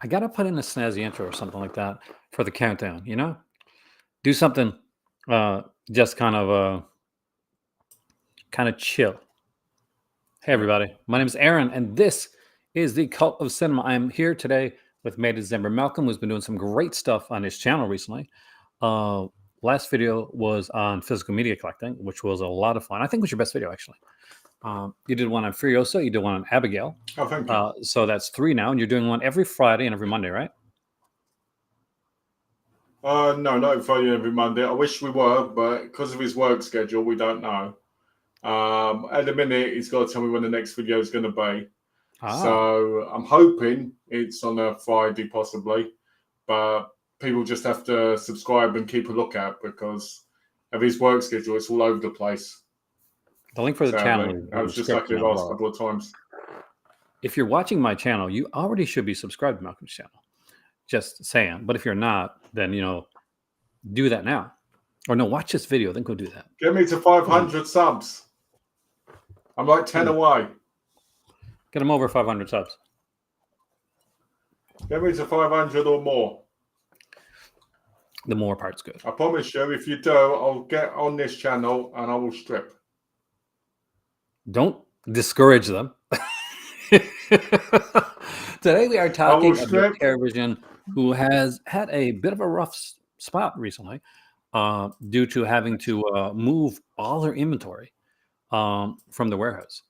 I gotta put in a snazzy intro or something like that for the countdown. Do something, just kind of chill. Hey Yeah. everybody, my name is Aaron, and this is the Cult of Cinema. I am here today with May December Malcolm, who's been doing some great stuff on his channel recently. Uh, Last video was on physical media collecting, which was a lot of fun. I think it was your best video actually. You did one on Furiosa, you did one on Abigail. Oh, thank you. So that's 3 now, and you're doing one every Friday and every Monday, right? No, not Friday every Monday. I wish we were, but because of his work schedule, we don't know. At the minute, he's got to tell me when the next video is going to be. So I'm hoping it's on a Friday, possibly. But people just have to subscribe and keep a lookout because of his work schedule. It's all over the place. The link for the channel. I was just like the last couple of times. If you're watching my channel, you already should be subscribed to Malcolm's channel. Just saying. But if you're not, then, do that now. Or no, watch this video, then go do that. Get me to 500 subs. I'm like 10 away. Get him over 500 subs. Get me to 500 or more. The more part's good. I promise you, if you do, I'll get on this channel and I will strip. Don't discourage them. Today we are talking about TerraVision, who has had a bit of a rough spot recently due to having to move all their inventory from the warehouse.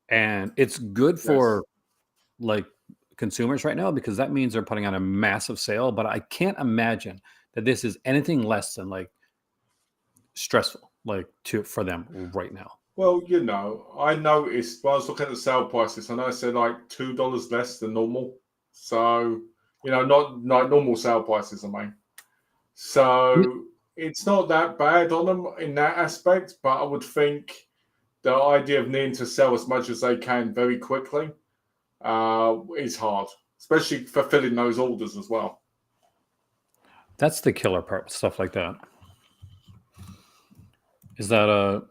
And it's good for like consumers right now because that means they're putting on a massive sale. But I can't imagine that this is anything less than like stressful for them right now. Well, I noticed when I was looking at the sale prices, and I said like $2 less than normal. So, not like normal sale prices, I mean. So it's not that bad on them in that aspect, but I would think the idea of needing to sell as much as they can very quickly is hard, especially fulfilling those orders as well. That's the killer part, stuff like that. Is that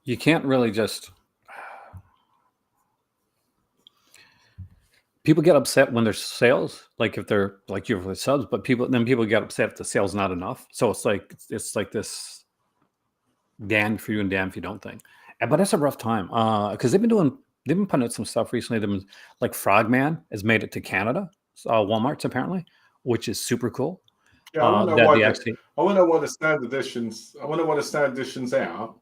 you can't really just... People get upset when there's sales, like if they're like you for subs, but people get upset if the sale's not enough. So it's like this damn if you do and damn if you don't thing. But that's a rough time because they've been putting out some stuff recently. They've been, like Frogman has made it to Canada, Walmart's apparently, which is super cool. Yeah, I wonder why the standard editions. I wonder why the standard edition's out,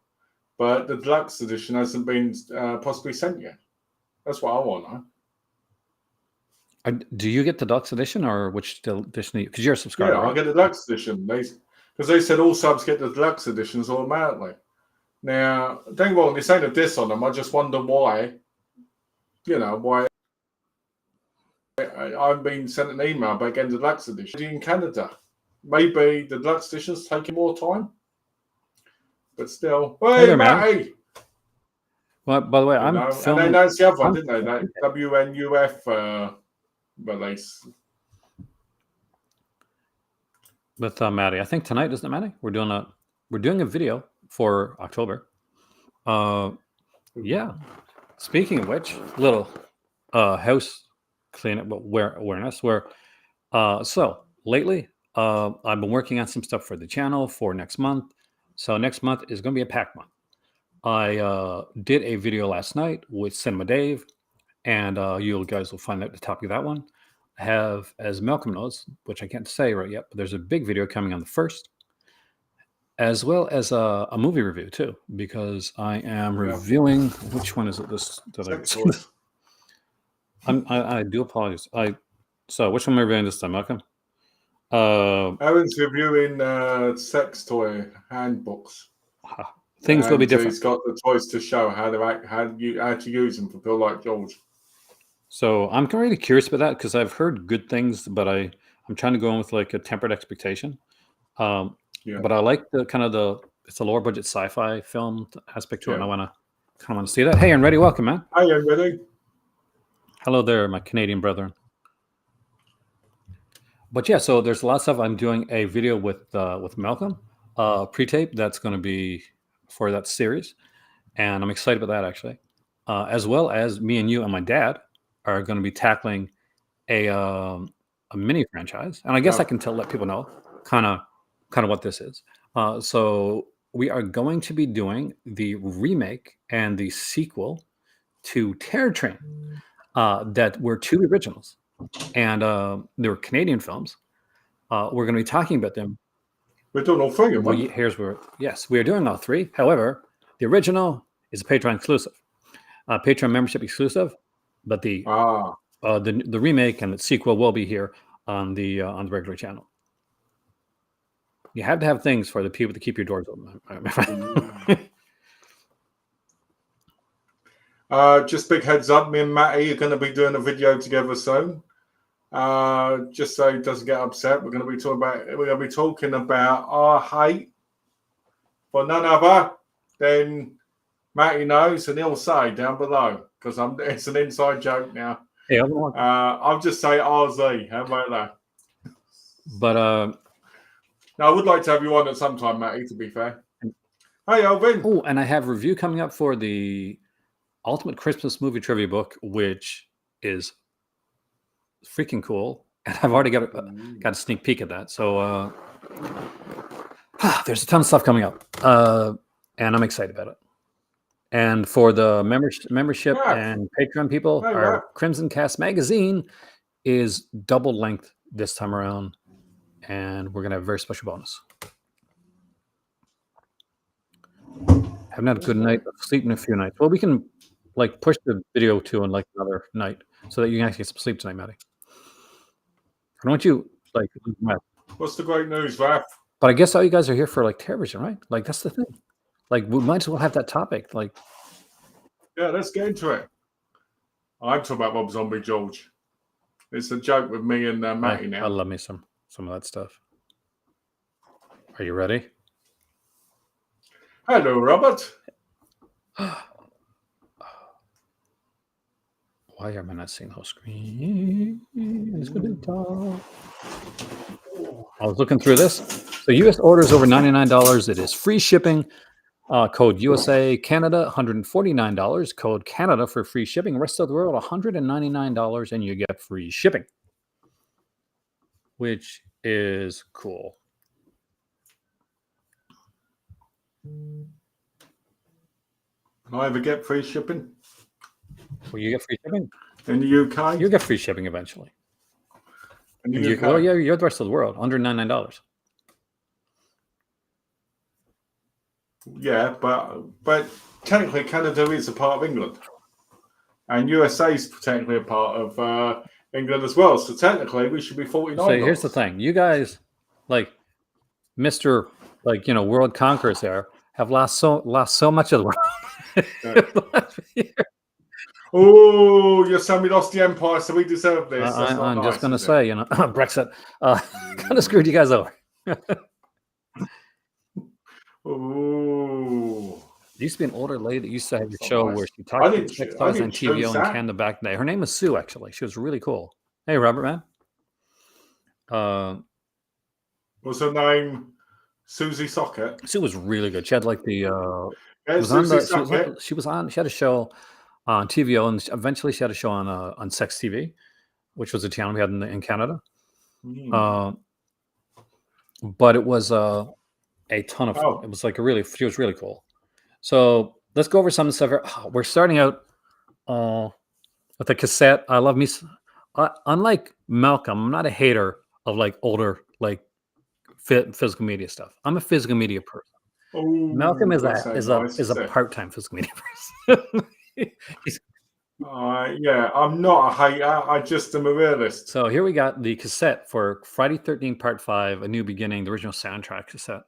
but the deluxe edition hasn't been possibly sent yet. That's what I want to know. Do you get the deluxe edition or which edition? Because you're a subscriber. Yeah, right? I get the deluxe edition. Because they said all subs get the deluxe editions automatically. Now, don't get me wrong, this ain't a diss on them. I just wonder why. Why I've been sent an email about getting the deluxe edition in Canada. Maybe the deluxe edition's taking more time, but still. Hey, there, Matty! Well, by the way, I'm filming. And they announced the other one, didn't they? That WNUF release. With Maddie, I think tonight, isn't it, Maddie? We're doing a video for October. Yeah. Speaking of which, little house cleanup awareness. So lately, I've been working on some stuff for the channel for next month. So next month is going to be a packed month. I did a video last night with Cinema Dave, and you guys will find out the topic of that one. I have, as Malcolm knows, which I can't say right yet, but there's a big video coming on the 1st, as well as a movie review too, because I am reviewing. Which one is it? I do apologize. So which one am I reviewing this time, Malcolm? Aaron's reviewing sex toy handbooks. Things will be different. He's got the toys to show how to use them for people like George. So I'm really curious about that because I've heard good things, but I'm trying to go in with like a tempered expectation. But I like it's a lower budget sci-fi film aspect to it, and I want to see that. Hey, and Ready, welcome, man. Hi, Ready. Hello there, my Canadian brethren. But yeah, so there's a lot of stuff. I'm doing a video with Malcolm, pre-tape that's going to be for that series, and I'm excited about that actually. as well as me and you and my dad are going to be tackling a mini franchise, and I guess I can let people know kind of what this is. So we are going to be doing the remake and the sequel to Terror Train that were two originals, and they were Canadian films. We're going to be talking about them. We're doing all three of them. Here's where, yes, we are doing all three. However, the original is a Patreon exclusive, Patreon membership exclusive, but the remake and the sequel will be here on the regular channel. You have to have things for the people to keep your doors open. Just big heads up, me and Matty are going to be doing a video together soon. Just so he doesn't get upset, we're going to be talking about our hate for none other than Matty knows, and he'll say down below because it's an inside joke now. Hey, I'll just say RZ. How about that? But now I would like to have you on at some time, Matty. To be fair. Hey, Alvin. Oh, and I have a review coming up for the Ultimate Christmas Movie Trivia book, which is freaking cool, and I've already got a sneak peek at that. So there's a ton of stuff coming up, and I'm excited about it. And for the membership and Patreon people, our Crimson Cast magazine is double length this time around, and we're gonna have a very special bonus. Haven't had a good night of sleep in a few nights. Well, we can like push the video to on like another night so that you can actually get some sleep tonight, Matty. I don't want you like. What's the great news, Raph? But I guess all you guys are here for like television, right? Like that's the thing. Like we might as well have that topic. Like, yeah, let's get into it. I'm talking about Rob Zombie George. It's a joke with me and Matty now. I love me some of that stuff. Are you ready? Hello, Robert. Why am I not seeing the whole screen? It's good to talk. I was looking through this. So U.S. orders over $99. It is free shipping. Code USA Canada, $149. Code Canada for free shipping. Rest of the world, $199, and you get free shipping, which is cool. Can I ever get free shipping? Will you get free shipping? In the UK? You'll get free shipping eventually. In the UK? Well, yeah, you're the rest of the world, $199. Yeah, but technically Canada is a part of England. And USA is technically a part of England as well. So technically we should be $49. So here's the thing. You guys, like Mr. like, world conquerors there, have lost so much of the world. Oh, you're saying we lost the empire, so we deserve this. I'm just going to say, Brexit kind of screwed you guys over. Ooh. There used to be an older lady that used to have a show where she talked to textiles on TV in Canada back in the day. Her name was Sue, actually. She was really cool. Hey, Robert, man. What's her name? Susie Socket. Sue was really good. She had like the she had a show on TVO, and eventually she had a show on Sex TV, which was a channel we had in Canada. But it was a ton of fun. It was like she was really cool. So let's go over some of the stuff here. We're starting out with a cassette. I love me. Unlike Malcolm, I'm not a hater of like older like physical media stuff. I'm a physical media person. Malcolm is a part-time physical media person. Yeah, I'm not a hater. I just am a realist. So here we got the cassette for Friday 13 Part 5, A New Beginning, the original soundtrack cassette.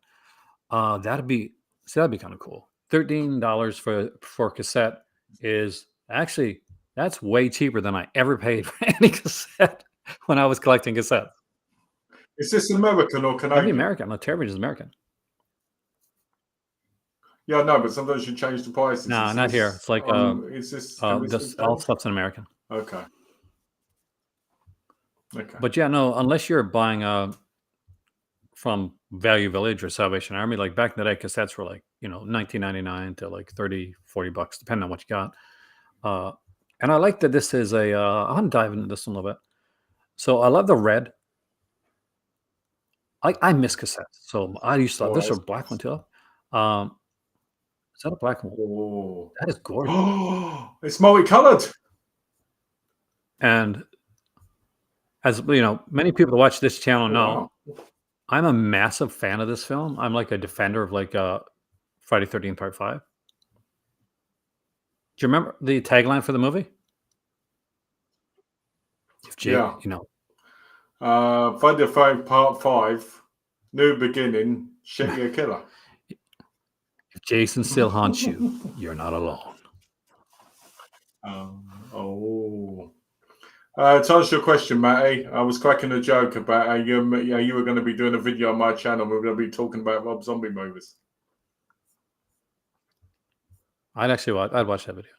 That'd be kind of cool. $13 for cassette is actually, that's way cheaper than I ever paid for any cassette when I was collecting cassettes. Is this American or Canadian? That'd be American. No, television is American. Yeah, no, but sometimes you change the prices. No, not here. It's like is this all stuff's in American. Okay. But yeah, no, unless you're buying from Value Village or Salvation Army, like back in the day, cassettes were like, $19.99 to like $30-$40, depending on what you got. And I like that this is a. I want to dive into this a little bit. So I love the red. I miss cassettes. So I used to love Oh, this. Or that's black one nice. too. Is that a black one? Oh. That is gorgeous. It's multicolored. And as you know, many people that watch this channel Oh, know wow. I'm a massive fan of this film. I'm like a defender of like Friday 13th Part 5. Do you remember the tagline for the movie? If Yeah. Jake, you know, Friday the 13th Part 5, New Beginning, Shit Your Killer. if Jason still haunts you, you're not alone. Oh. To answer your question, Matty, I was cracking a joke about how you were going to be doing a video on my channel. We're going to be talking about Rob Zombie movies. I'd watch that video.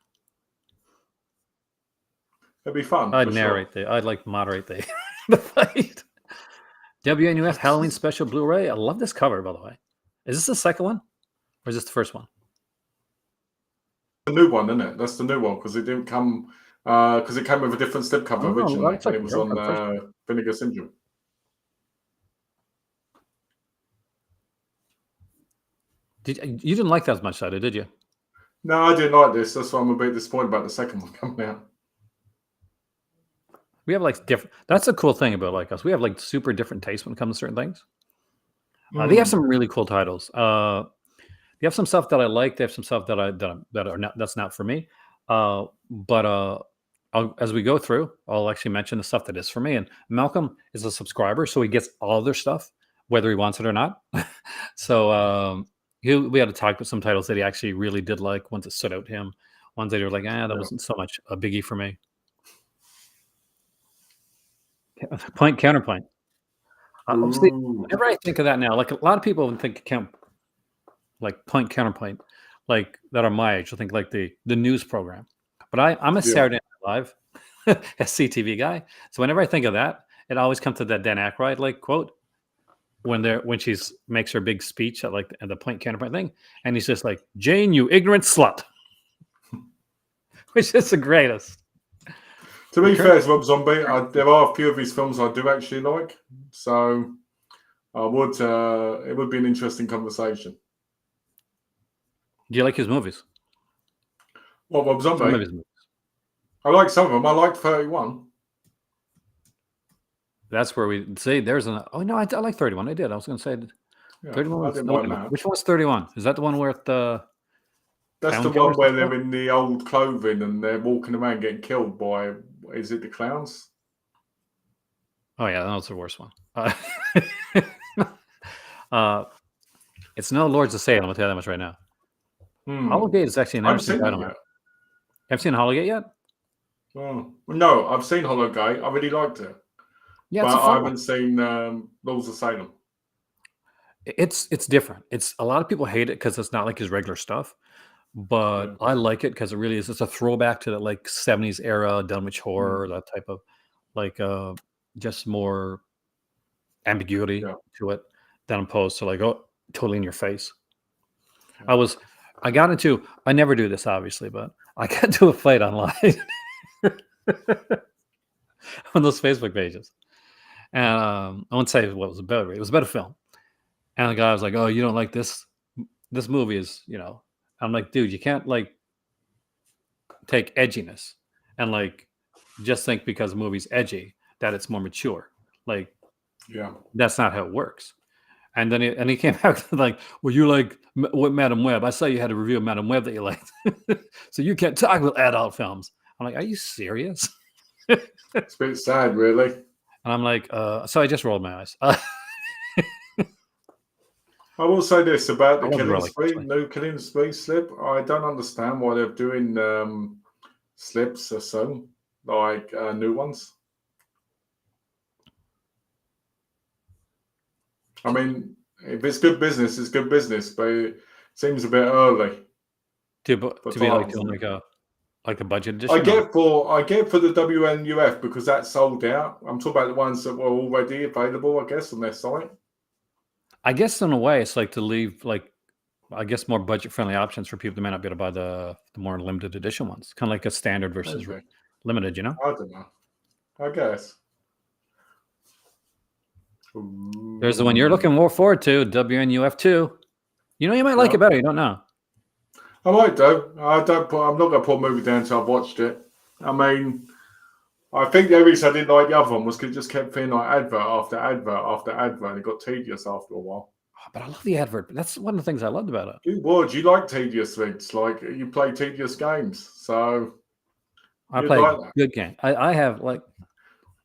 It'd be fun. I'd for narrate sure. I'd like moderate the fight. WNUF Halloween Special Blu-ray. I love this cover, by the way. Is this the second one, or is this the first one? The new one, isn't it? That's the new one because it didn't come because it came with a different slipcover Oh, originally, that's and like it was on the first. Vinegar Syndrome. You didn't like that as much, did you? No, I didn't like this. That's why I'm a bit disappointed about the second one coming out. We have like different. That's a cool thing about like us. We have like super different tastes when it comes to certain things. They have some really cool titles. They have some stuff that I like. They have some stuff that's not for me. But as we go through, I'll actually mention the stuff that is for me. And Malcolm is a subscriber, so he gets all their stuff, whether he wants it or not. So we had to talk about some titles that he actually really did like, ones that stood out to him, ones that he was like, that wasn't so much a biggie for me. Point counterpoint. See, whenever I think of that now, like a lot of people would think like point counterpoint, like that are my age. I think like the news program. But I'm a Saturday Night Live SCTV guy, so whenever I think of that, it always comes to that Dan Aykroyd like quote when she's makes her big speech at like the point counterpoint thing, and he's just like, "Jane, you ignorant slut," which is the greatest. To be fair, as Rob Zombie, there are a few of his films I do actually like, so I would. It would be an interesting conversation. Do you like his movies? What, Rob Zombie? Some of his movies. I like some of them. I like 31. That's where we say there's an. Oh no, I like 31. I did. I was going to say 31. I didn't like that. Which one's 31? Is that the one where the? That's the one where they're in the old clothing and they're walking around getting killed by. Is it the clowns? Oh yeah, that's the worst one. It's no Lords of Salem. I'll tell you that much right now. Hollowgate is actually an interesting title. Have you seen Hollowgate yet? Oh no, I've seen Hollowgate. I really liked it. Yeah, but I haven't seen Lords of Salem. It's different. It's a lot of people hate it because it's not like his regular stuff, but I like it because it really is. It's a throwback to that like 70s era Dunwich horror, that type of like just more ambiguity to it than opposed to like totally in your face. I never do this obviously, but I got into a fight online on those Facebook pages. And I won't say what it was about. It was about a film. And the guy was like, "Oh, you don't like this? This movie is, I'm like, dude, you can't like take edginess and like just think because the movie's edgy that it's more mature. Like, that's not how it works." And then he came out like, "Well, you like what Madam Web? I saw you had a review of Madam Web that you liked, so you can't talk about adult films." I'm like, "Are you serious?" It's a bit sad, really. And I'm like, so I just rolled my eyes. I will say this about the new Killing Spree slip. I don't understand why they're doing slips or so, like new ones. I mean, if it's good business, it's good business, but it seems a bit early. To be like doing like a budget edition. I get for the WNUF because that's sold out. I'm talking about the ones that were already available, I guess, on their site. I guess in a way, it's like to leave like I guess more budget-friendly options for people that may not be able to buy the more limited edition ones. Kind of like a standard versus Maybe. limited, you know? I don't know. I guess. There's the one you're looking more forward to, WNUF2. You know, you might like it better. You don't know. I might do. I'm not going to put a movie down until I've watched it. I mean, I think the reason I didn't like the other one was because it just kept feeling like advert after advert after advert, and it got tedious after a while. Oh, but I love the advert. That's one of the things I loved about it. You would. You like tedious things. Like, you play tedious games. So I play good game. I have like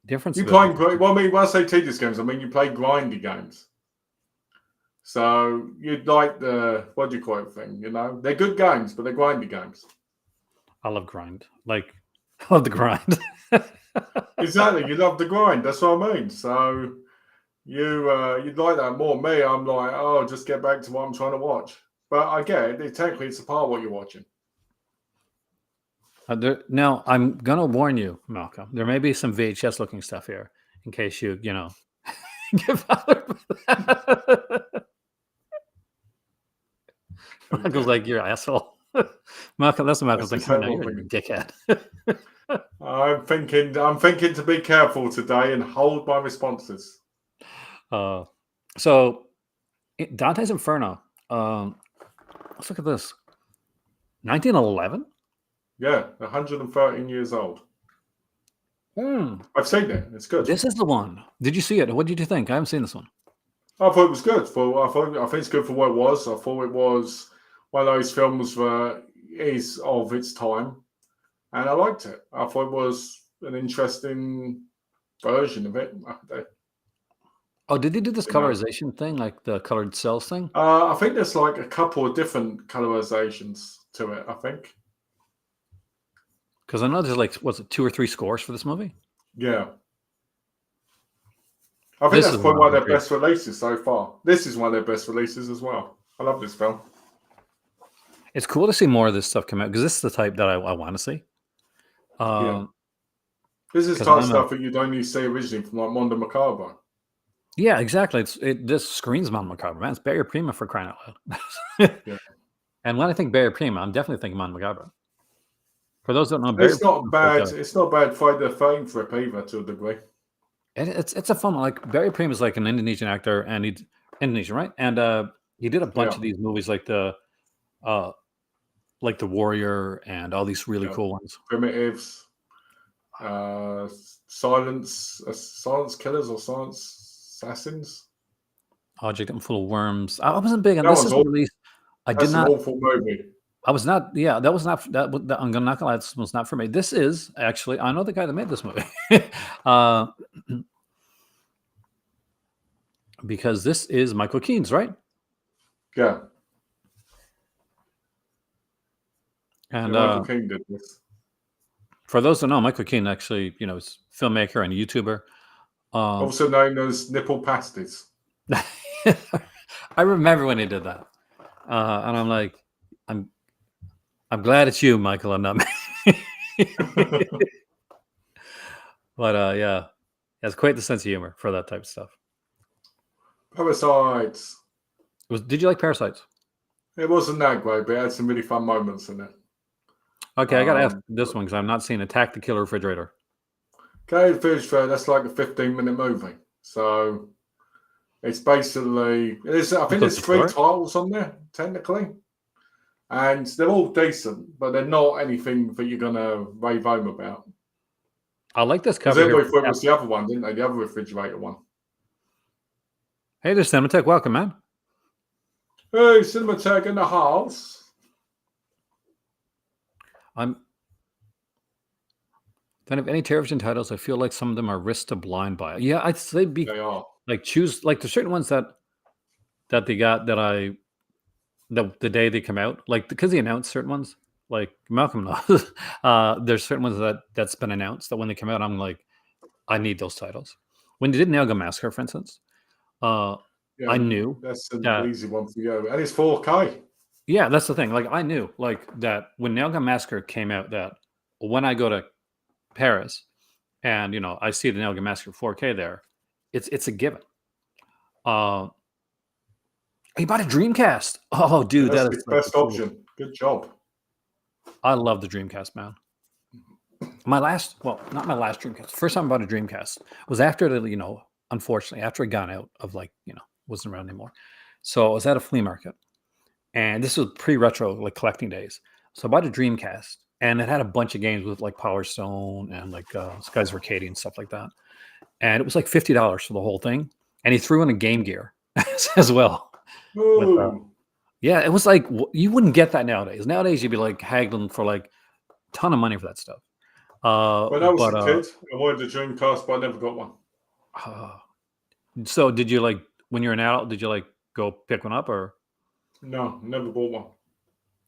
different. You play. Well, I mean, when I say tedious games, I mean you play grindy games. So you'd like the, what do you call it thing? You know, they're good games, but they're grindy games. I love grind. Like, I love the grind. Exactly, you love the grind. That's what I mean. So you'd like that more. Me, I'm like, oh, just get back to what I'm trying to watch. But I get it. Technically, it's a part of what you're watching. Now, I'm gonna warn you, Malcolm. There may be some VHS looking stuff here, in case you know, get bothered with that. Michael's like, you're an asshole. Malcolm, that's what Michael's like. No, you're a dickhead. I'm thinking to be careful today and hold my responses. So Dante's Inferno. Let's look at this. 1911. Yeah, 113 years old. I've seen it. It's good. This is the one. Did you see it? What did you think? I haven't seen this one. I thought it was good. I think it's good for what it was. I thought it was one of those films that is of its time, and I liked it. I thought it was an interesting version of it. Oh, did they do this colorization thing, like the colored cells thing? I think there's like a couple of different colorizations to it, I think. Because I know there's like, what's it, 2 or 3 scores for this movie? Yeah. I think that's probably one of their best releases so far. This is one of their best releases as well. I love this film. It's cool to see more of this stuff come out, because this is the type that I want to see. Yeah. This is the type of stuff that you'd only see originally from like Mondo Macabro. Yeah, exactly. This screams Mondo Macabro, man. It's Barry Prima, for crying out loud. Yeah. And when I think Barry Prima, I'm definitely thinking Mondo Macabro. For those that don't know, it's not bad. It's not bad Friday the 13th trip either, to a degree. It's a fun one. Like, Barry Prima is like an Indonesian actor, and he's Indonesian, right? And he did a bunch of these movies, like the Warrior and all these really cool ones. Primitives, Silence Killers or Silence Assassins. Object I'm Full of Worms. I wasn't big on this. Is released. That's an awful movie. I was not. Yeah, that was not. That I'm not gonna lie. This was not for me. This is actually. I know the guy that made this movie. Because this is Michael Keane's, right? Yeah. And Michael Keane did this. For those that know, Michael Keane actually, is a filmmaker and a YouTuber. Also known as Nipple Pasties. I remember when he did that, and I'm like, I'm glad it's you, Michael, and not me. But yeah, he has quite the sense of humor for that type of stuff. Parasites. Did you like Parasites? It wasn't that great, but it had some really fun moments in it. Okay, I gotta ask this one because I'm not seeing Attack the Killer Refrigerator. Okay, that's like a 15-minute movie. So it's basically, I think there's 3 titles on there, technically. And they're all decent, but they're not anything that you're going to rave home about. I like this cover. Everybody thought it was the other one, didn't they? The other refrigerator one. Hey, there's Cinematech. Welcome, man. Hey, Cinematech in the house. Then if any television titles, I feel like some of them are risk to blind by. Yeah, I'd say they are. Like, choose, like, there's certain ones that they got that the day they come out, like, because they announced certain ones, like Malcolm knows. There's certain ones that's been announced that when they come out, I'm like, I need those titles. When they did Nail Gun Massacre, for instance, I knew that's an easy one for you, and it's 4K. Yeah, that's the thing. Like, I knew like that when Nail Gun Massacre came out, that when I go to Paris and I see the Nail Gun Massacre 4K there, it's a given. You bought a Dreamcast. Oh, dude, That's that the is such a best cool. option. Good job. I love the Dreamcast, man. My last, well, not my last Dreamcast. First time I bought a Dreamcast was after the, unfortunately, after it got out of wasn't around anymore. So I was at a flea market, and this was pre-retro, like collecting days. So I bought a Dreamcast, and it had a bunch of games with like Power Stone and like Skies Arcadia and stuff like that. And it was like $50 for the whole thing. And he threw in a Game Gear as well. With Ooh. yeah, it was like you wouldn't get that nowadays. Nowadays you'd be like haggling for like a ton of money for that stuff. When I was But a kid, I wanted a Dreamcast, but I never got one. uh, so did you like when you're an adult? Did you like go pick one up, or No, never bought one.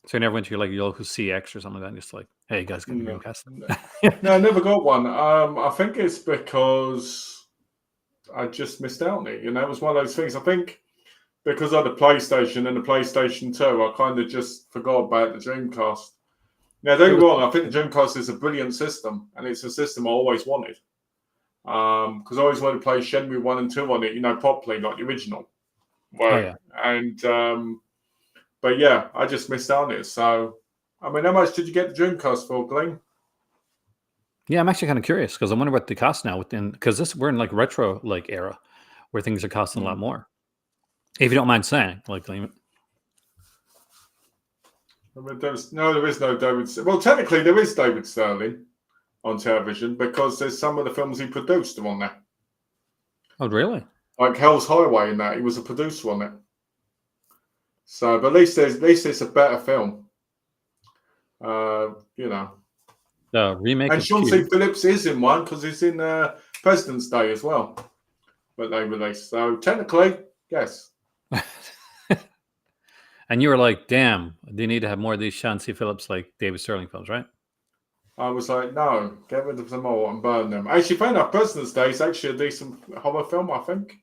so you never went to your local CX or something like that? And just like, hey, you guys, get me No, Dreamcast. no, I never got one. I think it's because I just missed out on it. It was one of those things. I think because I had a PlayStation and the PlayStation 2, I kind of just forgot about the Dreamcast. Now, don't It get me was wrong, I think the Dreamcast is a brilliant system, and it's a system I always wanted. Because I always wanted to play Shenmue 1 and 2 on it, properly, like the original. oh Well, yeah. and but yeah, I just missed out on it. So, I mean, how much did you get the Dreamcast for, Glenn? Yeah, I'm actually kind of curious because I wonder what they cost now because we're in like retro like era where things are costing a lot more. If you don't mind saying, like, I mean, there is no David. Well, technically, there is David Sterling on television because there's some of the films he produced are on there. oh really? Like Hell's Highway and that, he was a producer on it. So, but at least it's a better film. The remake And of Sean C. Q. Phillips is in one because he's in President's Day as well. But they released. So technically, yes. And you were like, damn, they need to have more of these Sean C. Phillips, like David Sterling films, right? I was like, no, get rid of them all and burn them. Actually, fair enough, President's Day is actually a decent horror film, I think.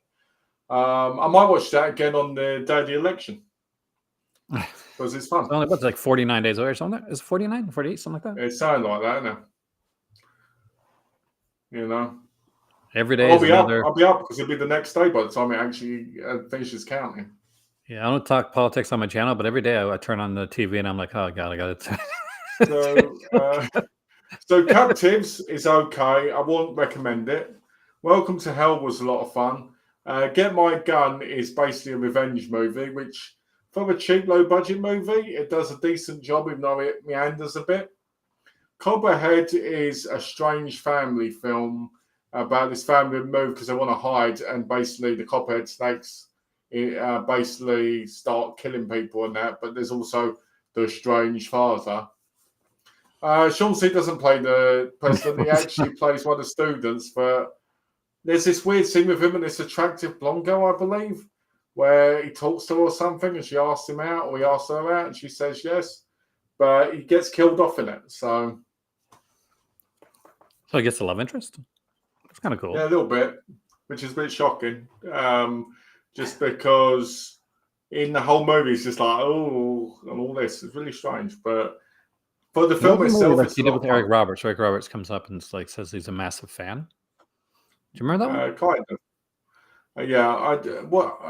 I might watch that again on the day of the election. Because it's fun. It's only what's like 49 days away or something. Is it 49, 48, something like that? It sounds like that, isn't it? Every day is another. I'll be up because it'll be the next day by the time it actually finishes counting. Yeah, I don't talk politics on my channel, but every day I turn on the TV and I'm like, oh god, I got it. So Captives is okay. I won't recommend it. Welcome to Hell was a lot of fun. Get My Gun is basically a revenge movie, which for a cheap, low budget movie, it does a decent job, even though it meanders a bit. Copperhead is a strange family film about this family move because they want to hide, and basically the Copperhead snakes basically start killing people and that. But there's also the strange father. Sean C doesn't play the president. He actually plays one of the students. But there's this weird scene with him and this attractive blonde girl, I believe, where he talks to her or something, and she asks him out, or he asks her out, and she says yes. But he gets killed off in it. So he gets the love interest. That's kind of cool. Yeah, a little bit, which is a bit shocking. Just because in the whole movie, it's just like, oh, and all this. It's really strange. But for the film itself, like he did with Eric Roberts. Eric Roberts comes up and like says he's a massive fan. Do you remember that one? Kind of. Yeah. What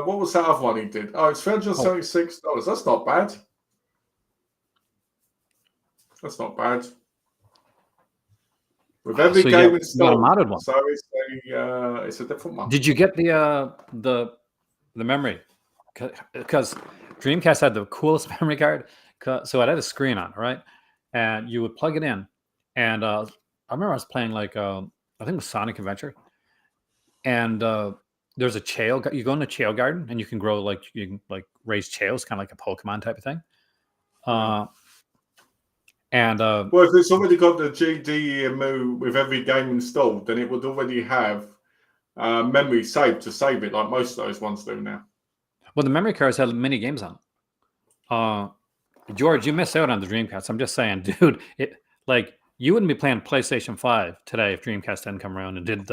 was that other one he did? Oh, it's $376. That's not bad. That's not bad. With every game installed, a modded one. So it's a different one. Did you get the memory? Because Dreamcast had the coolest memory card. So it had a screen on, right? And you would plug it in. And I remember I was playing like I think it was Sonic Adventure. And there's a Chael. You go in the Chael garden and you can grow you can raise Chaels, kind of like a Pokemon type of thing. Well, if it's already got the GDEMU with every game installed, then it would already have memory saved to save it, like most of those ones do now. Well, the memory cards had mini games on. George, you missed out on the Dreamcast. I'm just saying, dude. You wouldn't be playing PlayStation 5 today if Dreamcast hadn't come around and did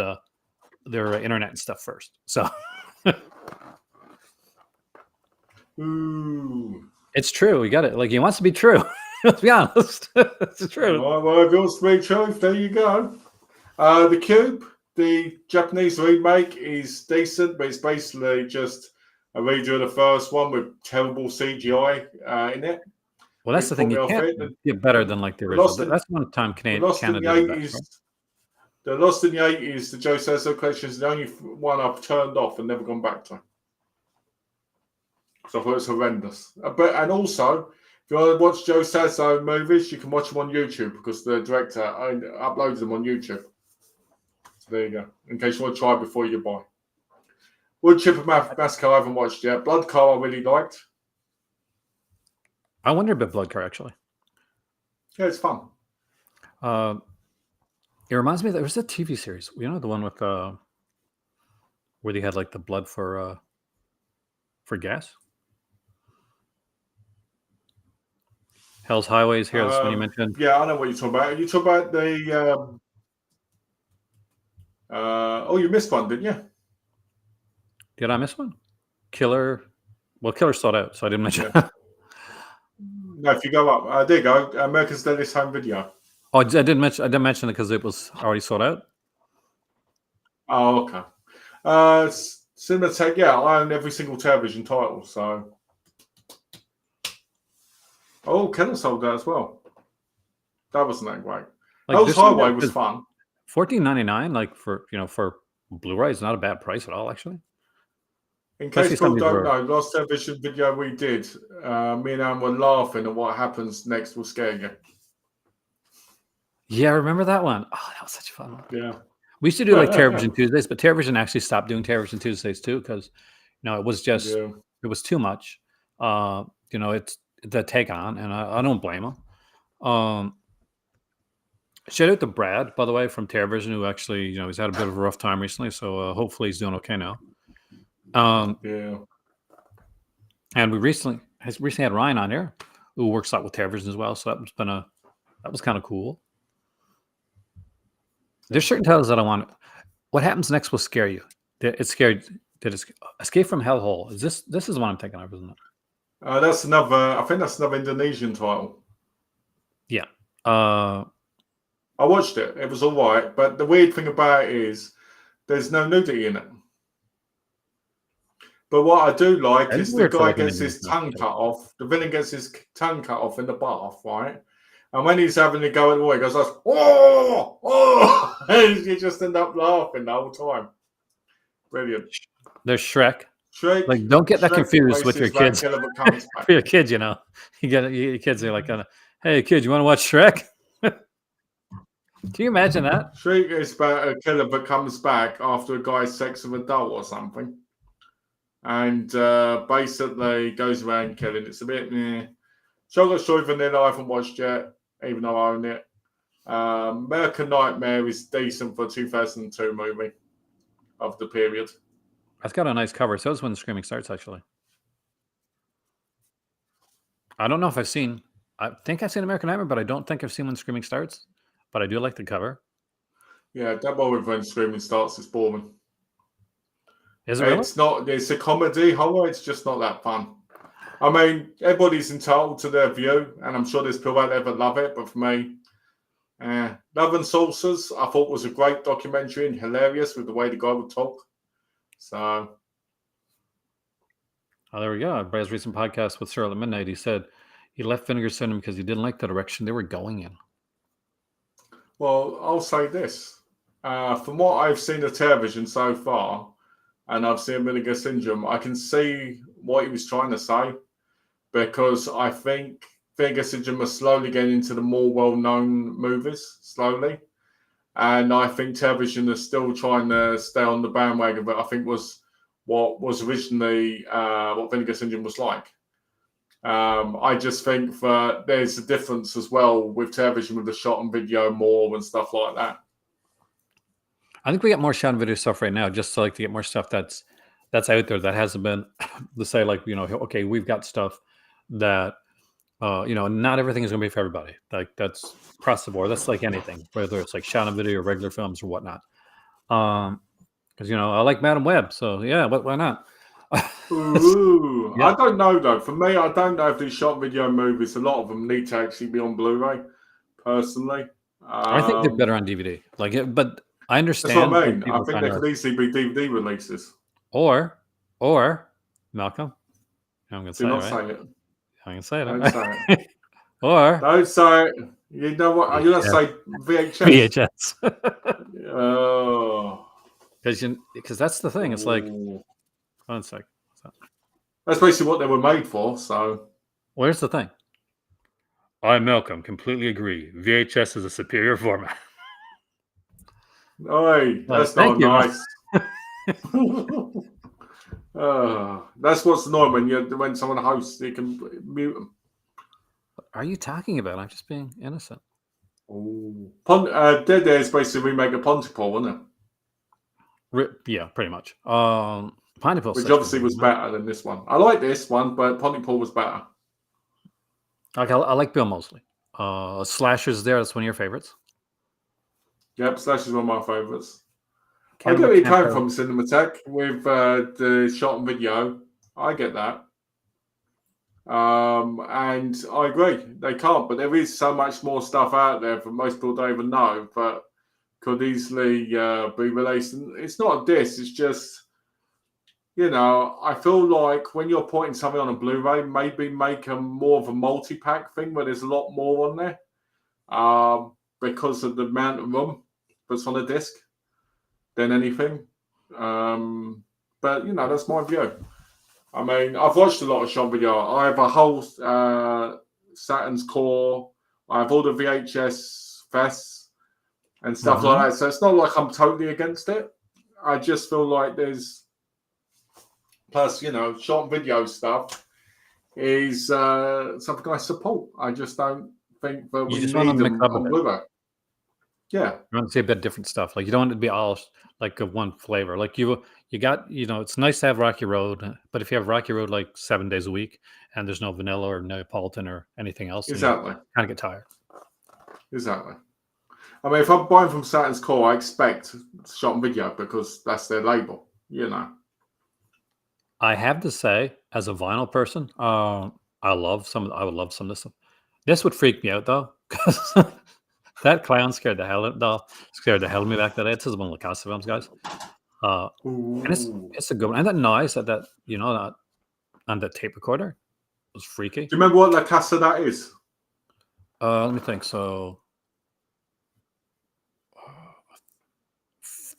their internet and stuff first. So, Ooh. It's true. You got it. He wants to be true. Let's be honest. It's true. Well, if it wants to be true, there you go. The Cube, the Japanese remake, is decent, but it's basically just a redo of the first one with terrible CGI in it. Well, that's the thing. You can't get better than like the original. That's one time Canada did that, right? The Lost in the 80s, the Joe Sasso collection is the only one I've turned off and never gone back to. So I thought it's horrendous. And also, if you want to watch Joe Sasso movies, you can watch them on YouTube because the director uploads them on YouTube. So there you go. In case you want to try before you buy. Wood Chipper Massacre I haven't watched yet. Blood Car I really liked. I wonder about Blood Car actually. Yeah, it's fun. It reminds me there was a TV series. You know, the one with where they had like the blood for gas. Hell's Highways here. That's one you mentioned. Yeah, I know what you're talking about. You talk about the. Oh, you missed one, didn't you? Did I miss one? Killer. Well, Killer sold out, so I didn't mention. Yeah. No, if you go up, there you go. America's Deadliest Home Video. Oh, I didn't mention it because it was already sold out. Oh, okay. Cinematheque, yeah, I own every single television title, so. Oh, Killer sold out as well. That wasn't that great. Like, Hell's Highway was fun. $14.99, like for Blu-ray, is not a bad price at all, actually. In case people don't know, last television video we did, me and Anne were laughing at what happens next will scare you. Yeah, I remember that one. Oh, that was such a fun one. Yeah. We used to do like Television Tuesdays, but Television actually stopped doing Television Tuesdays too because, it was just, it was too much. It's the take on, and I don't blame them. Shout out to Brad, by the way, from Television, who actually, he's had a bit of a rough time recently, so hopefully he's doing okay now. And we recently had Ryan on there, who works out with Television as well, so that was kind of cool. There's certain titles that I want. What happens next will scare you. It's scared. Escape from Hellhole. This is the one I'm thinking of, isn't it? That's another. I think that's another Indonesian title. Yeah. I watched it. It was all right, but the weird thing about it is there's no nudity in it. But what I do like is the guy gets his tongue cut off. The villain gets his tongue cut off in the bath, right? And when he's having to go at the wall, he goes, oh! And you just end up laughing the whole time. Brilliant. There's Shrek. Like, don't get that confused with your kids. For your kids, your kids are like, hey, kid, you want to watch Shrek? Can you imagine that? Shrek is about a killer that comes back after a guy's sex with a doll or something. And basically goes around killing. It's a bit, Chocolate Story Vanilla, I haven't watched yet, even though I own it. American Nightmare is decent for a 2002 movie of the period. That's got a nice cover. So is When the Screaming Starts, actually. I don't know if I think I've seen American Nightmare, but I don't think I've seen When the Screaming Starts. But I do like the cover. Yeah, that one with When the Screaming Starts is boring. Is it really? It's not. It's a comedy horror. It's just not that fun. I mean, everybody's entitled to their view, and I'm sure there's people out there that love it. But for me, Love and Saucers, I thought was a great documentary and hilarious with the way the guy would talk. So, there we go. Brad's recent podcast with Charlotte Midnight, he said he left Vinegar Syndrome because he didn't like the direction they were going in. Well, I'll say this: from what I've seen of television so far, and I've seen Vinegar Syndrome, I can see what he was trying to say, because I think Vinegar Syndrome are slowly getting into the more well-known movies, slowly. And I think television is still trying to stay on the bandwagon, but I think was what was originally what Vinegar Syndrome was like. I just think that there's a difference as well with television, with the shot and video more and stuff like that. I think we get more shot and video stuff right now, just to get more stuff that's out there that hasn't been to say, okay, we've got stuff that not everything is going to be for everybody. Like, that's across the board. That's like anything, whether it's like shot and video or regular films or whatnot. Because I like Madam Web, so yeah, why not? Ooh, yeah. I don't know though. For me, I don't know if these shot video movies, a lot of them need to actually be on Blu-ray. Personally, I think they're better on DVD. But I understand. That's what I mean. I think there could easily be DVD releases. Or Malcolm. I'm gonna Do say it, not right? say it. I'm gonna say Don't say it. it. Or Don't say it. You know what? You're gonna VHS. say VHS. VHS. Oh. Because that's the thing. It's like, Ooh. one sec. That's basically what they were made for. So. Where's the thing? I, Malcolm, completely agree. VHS is a superior format. Oi, that's Thank not you. nice. That's what's annoying when someone hosts. You can mute them. What are you talking about? I'm just being innocent. Oh. Dead Air is basically a remake of Pontypool, wasn't it? Yeah, pretty much. Pineapple, Which obviously was better than this one. I like this one, but Pontypool was better. I like Bill Moseley. Slashers there. That's one of your favorites. Yep, Slash is one of my favourites. I get where you're coming from, Cinematheque, with the shot and video. I get that. And I agree. They can't, but there is so much more stuff out there for most people don't even know, but could easily be released. And it's not a diss, it's just, I feel like when you're putting something on a Blu-ray, maybe make a more of a multi-pack thing where there's a lot more on there because of the amount of room that's on a disc than anything. But, that's my view. I mean, I've watched a lot of shot video. I have a whole Saturn's Core. I have all the VHS fests and stuff like that. So it's not like I'm totally against it. I just feel like there's... Plus, shot video stuff is something I support. I just don't think that we need them on Blu-ray. Yeah. You want to see a bit of different stuff. Like, you don't want it to be all like of one flavor. Like you got, it's nice to have Rocky Road, but if you have Rocky Road like 7 days a week and there's no vanilla or Neapolitan or anything else, exactly, you kind of get tired. Exactly. I mean, if I'm buying from Saturn's Core, I expect shot and video because that's their label. I have to say, as a vinyl person, I would love some of this stuff. This would freak me out though, because that clown scared the hell of me back that day. This is one of the Casa films, guys. And it's a good one. And that noise that on that tape recorder was freaky. Do you remember what La Casa that is? Let me think. So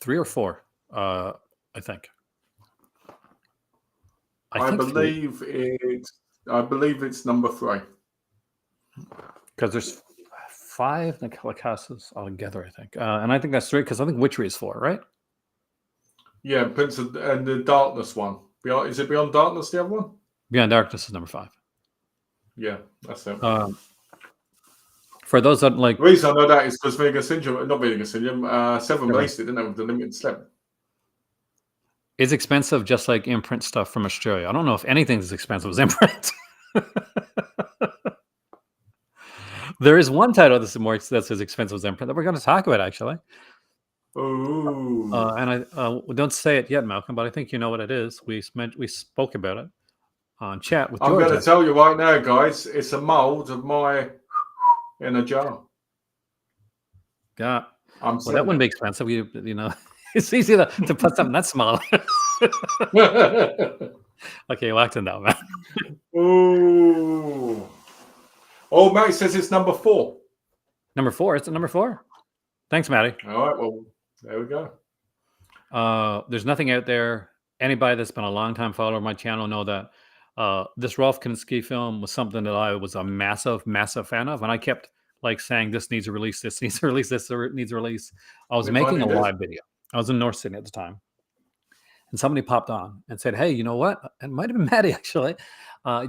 3 or 4, I think. I believe it's number 3. Because there's 5 La Casas altogether, I think. And I think that's 3 because I think Witchery is 4, right? Yeah, Prince of, and the Darkness one. Is it Beyond Darkness, the other one? Beyond Darkness is number 5. Yeah, that's it. For those that like... The reason I know that is because Vegas Syndrome, not Vegas Syndrome, 7 released it, didn't they, with the limited slip. It's expensive, just like imprint stuff from Australia. I don't know if anything's as expensive as imprint. There is one title that's as expensive as imprint that we're going to talk about, actually. Ooh. And I don't say it yet, Malcolm, but I think you know what it is. We spoke about it on chat with George. I'm going to tell you right now, guys. It's a mold of my in a jar. Yeah. Well, that wouldn't be expensive. It's easy to put something that small. Okay, locked in now, man. Ooh. Oh, Matty says it's number 4. Number 4? It's number 4? Thanks, Matty. All right, well, there we go. There's nothing out there. Anybody that's been a long time follower of my channel know that this Rolf Kinski film was something that I was a massive, massive fan of. And I kept saying, this needs a release, this needs a release, this needs a release. I was making a live video. I was in North Sydney at the time. And somebody popped on and said, hey, you know what? It might have been Maddie, actually.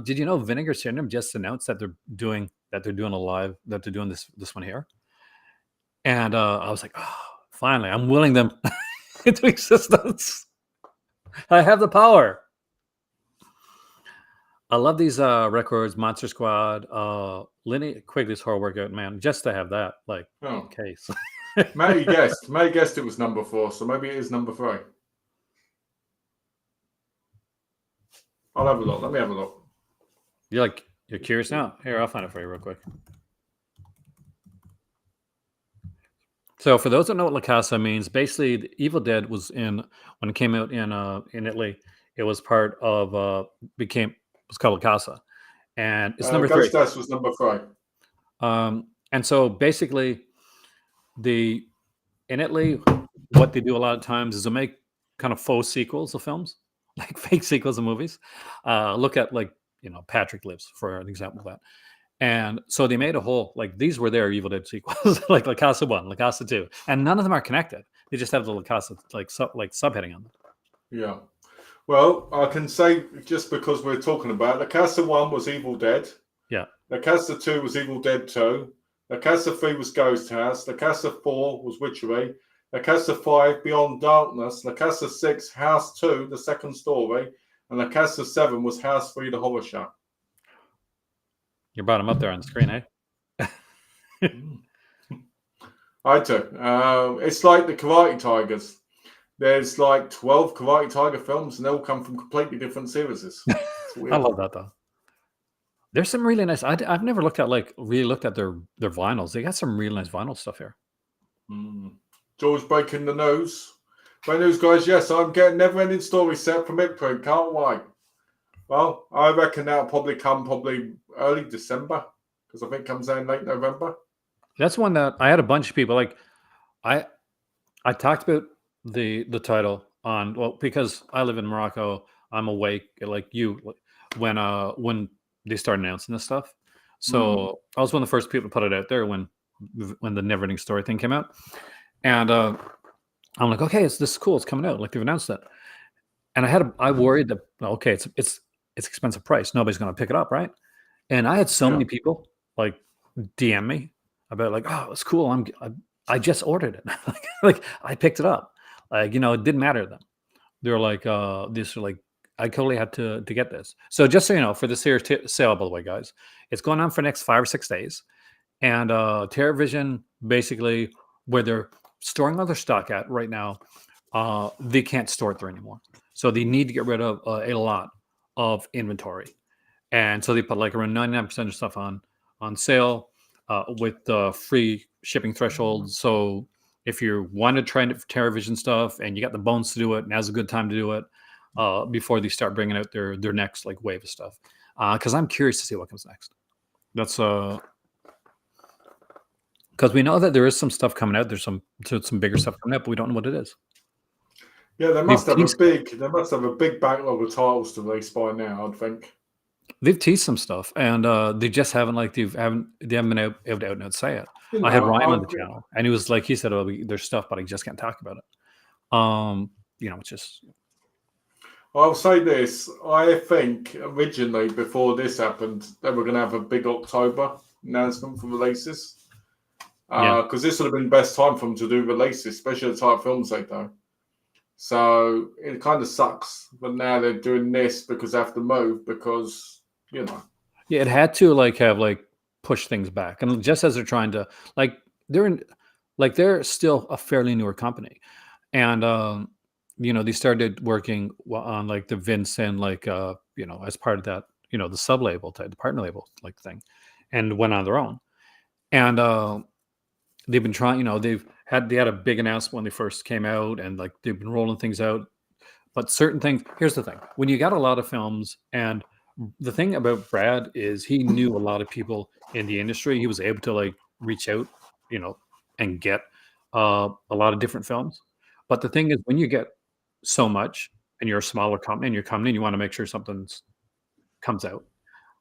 Did you know Vinegar Syndrome just announced that they're doing this one here? And I was like, oh, finally, I'm willing them into existence. I have the power. I love these records, Monster Squad, Lenny Quigley's Horror Workout, man, just to have that, in case. Matty guessed it was number 4, so maybe it is number 3. I'll have a look. Let me have a look. You're curious now? Here, I'll find it for you real quick. So for those that know what La Casa means, basically the Evil Dead was when it came out in Italy, It was part of was called La Casa, and it's number 3. Ghost Dust was number 3. And so basically, in Italy, what they do a lot of times is they'll make kind of faux sequels of films, like fake sequels of movies. Look at Patrick Lives for an example of that. And so they made a whole, like, these were their Evil Dead sequels, like La Casa 1, La Casa 2, and none of them are connected. They just have the La Casa subheading on them. Yeah. Well, I can say, just because we're talking about it, La Casa 1 was Evil Dead. Yeah. La Casa 2 was Evil Dead 2. La Casa 3 was Ghost House. La Casa 4 was Witchery. La Casa 5, Beyond Darkness. La Casa 6, House 2, The Second Story. And La Casa 7 was House 3, The Horror Show. You brought them up there on the screen, eh? I do. It's like the Karate Tigers. There's like 12 Karate Tiger films, and they all come from completely different series. I love that, though. There's some really nice. I've never looked at their vinyls. They got some really nice vinyl stuff here. George breaking the news. Great news, guys. Yes, I'm getting Never-Ending Story set from Imprint. Can't wait. Well, I reckon that'll probably come early December, because I think it comes out in late November. That's one that I had a bunch of people like. I talked about the title on, well, because I live in Morocco. I'm awake like you when they start announcing this stuff. So I was one of the first people to put it out there when the Never-Ending Story thing came out, and I'm like, okay, this is cool. It's coming out. Like, they've announced it, and I worried that, okay, it's expensive price. Nobody's going to pick it up, right? And I had so many people like DM me about, like, oh, it's cool. I just ordered it. like I picked it up. Like, it didn't matter to them. They're like, these are like, I totally had to get this. So just so you know, for this here sale, by the way, guys, it's going on for the next 5 or 6 days. And TerraVision, basically, where they're storing all their stock at right now, they can't store it there anymore. So they need to get rid of a lot of inventory. And so they put like around 99% of stuff on sale with free shipping thresholds. So if you want to try TerraVision stuff and you got the bones to do it, now's a good time to do it before they start bringing out their next like wave of stuff. Because I'm curious to see what comes next. That's because we know that there is some stuff coming out. There's some bigger stuff coming out, but we don't know what it is. Yeah, they must have a big backlog of titles to release by now, I'd think. They've teased some stuff, and they just haven't been able to out and say it. I had Ryan on the channel, and he said, "Oh, there's stuff, but I just can't talk about it." It's just. I'll say this: I think originally, before this happened, they were going to have a big October announcement for releases, because this would have been the best time for them to do releases, especially the type of films they do. So it kind of sucks, but now they're doing this because they have to move because. Yeah, it had to have push things back, and just as they're trying to they're still a fairly newer company, and they started working on like the Vincent as part of that the sub label type, the partner label like thing, and went on their own, and they've been trying. They had a big announcement when they first came out, and like they've been rolling things out, but certain things. Here's the thing: when you got a lot of films and the thing about Brad is he knew a lot of people in the industry. He was able to reach out, and get a lot of different films. But the thing is, when you get so much and you're a smaller company and you're coming in, you want to make sure something comes out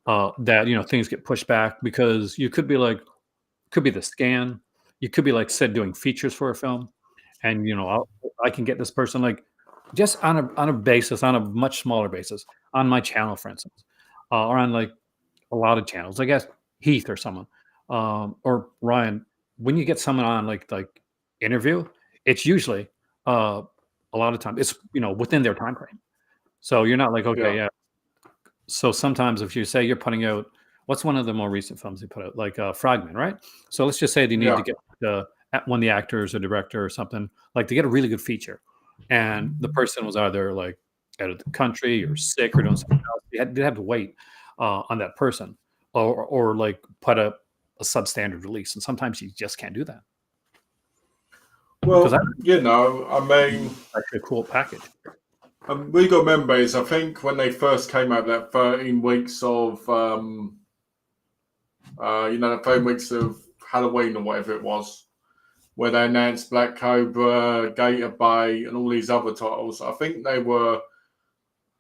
that, things get pushed back because you could be the scan. You could be doing features for a film, and, I can get this person just on a much smaller basis on my channel, for instance, or on a lot of channels, I guess Heath or someone, or Ryan. When you get someone on like interview, it's usually a lot of time it's within their time frame. So you're not okay, So sometimes if you say you're putting out, what's one of the more recent films they put out, Fragment, right? So let's just say they need to get one of the actors or director or something to get a really good feature. And the person was either out of the country or sick or doing something else. They had to wait on that person or put a substandard release. And sometimes you just can't do that. Well, I mean, actually a cool package. We got to remember is I think when they first came out, that 13 weeks of, the 13 weeks of Halloween or whatever it was, where they announced Black Cobra, Gator Bay, and all these other titles. I think they were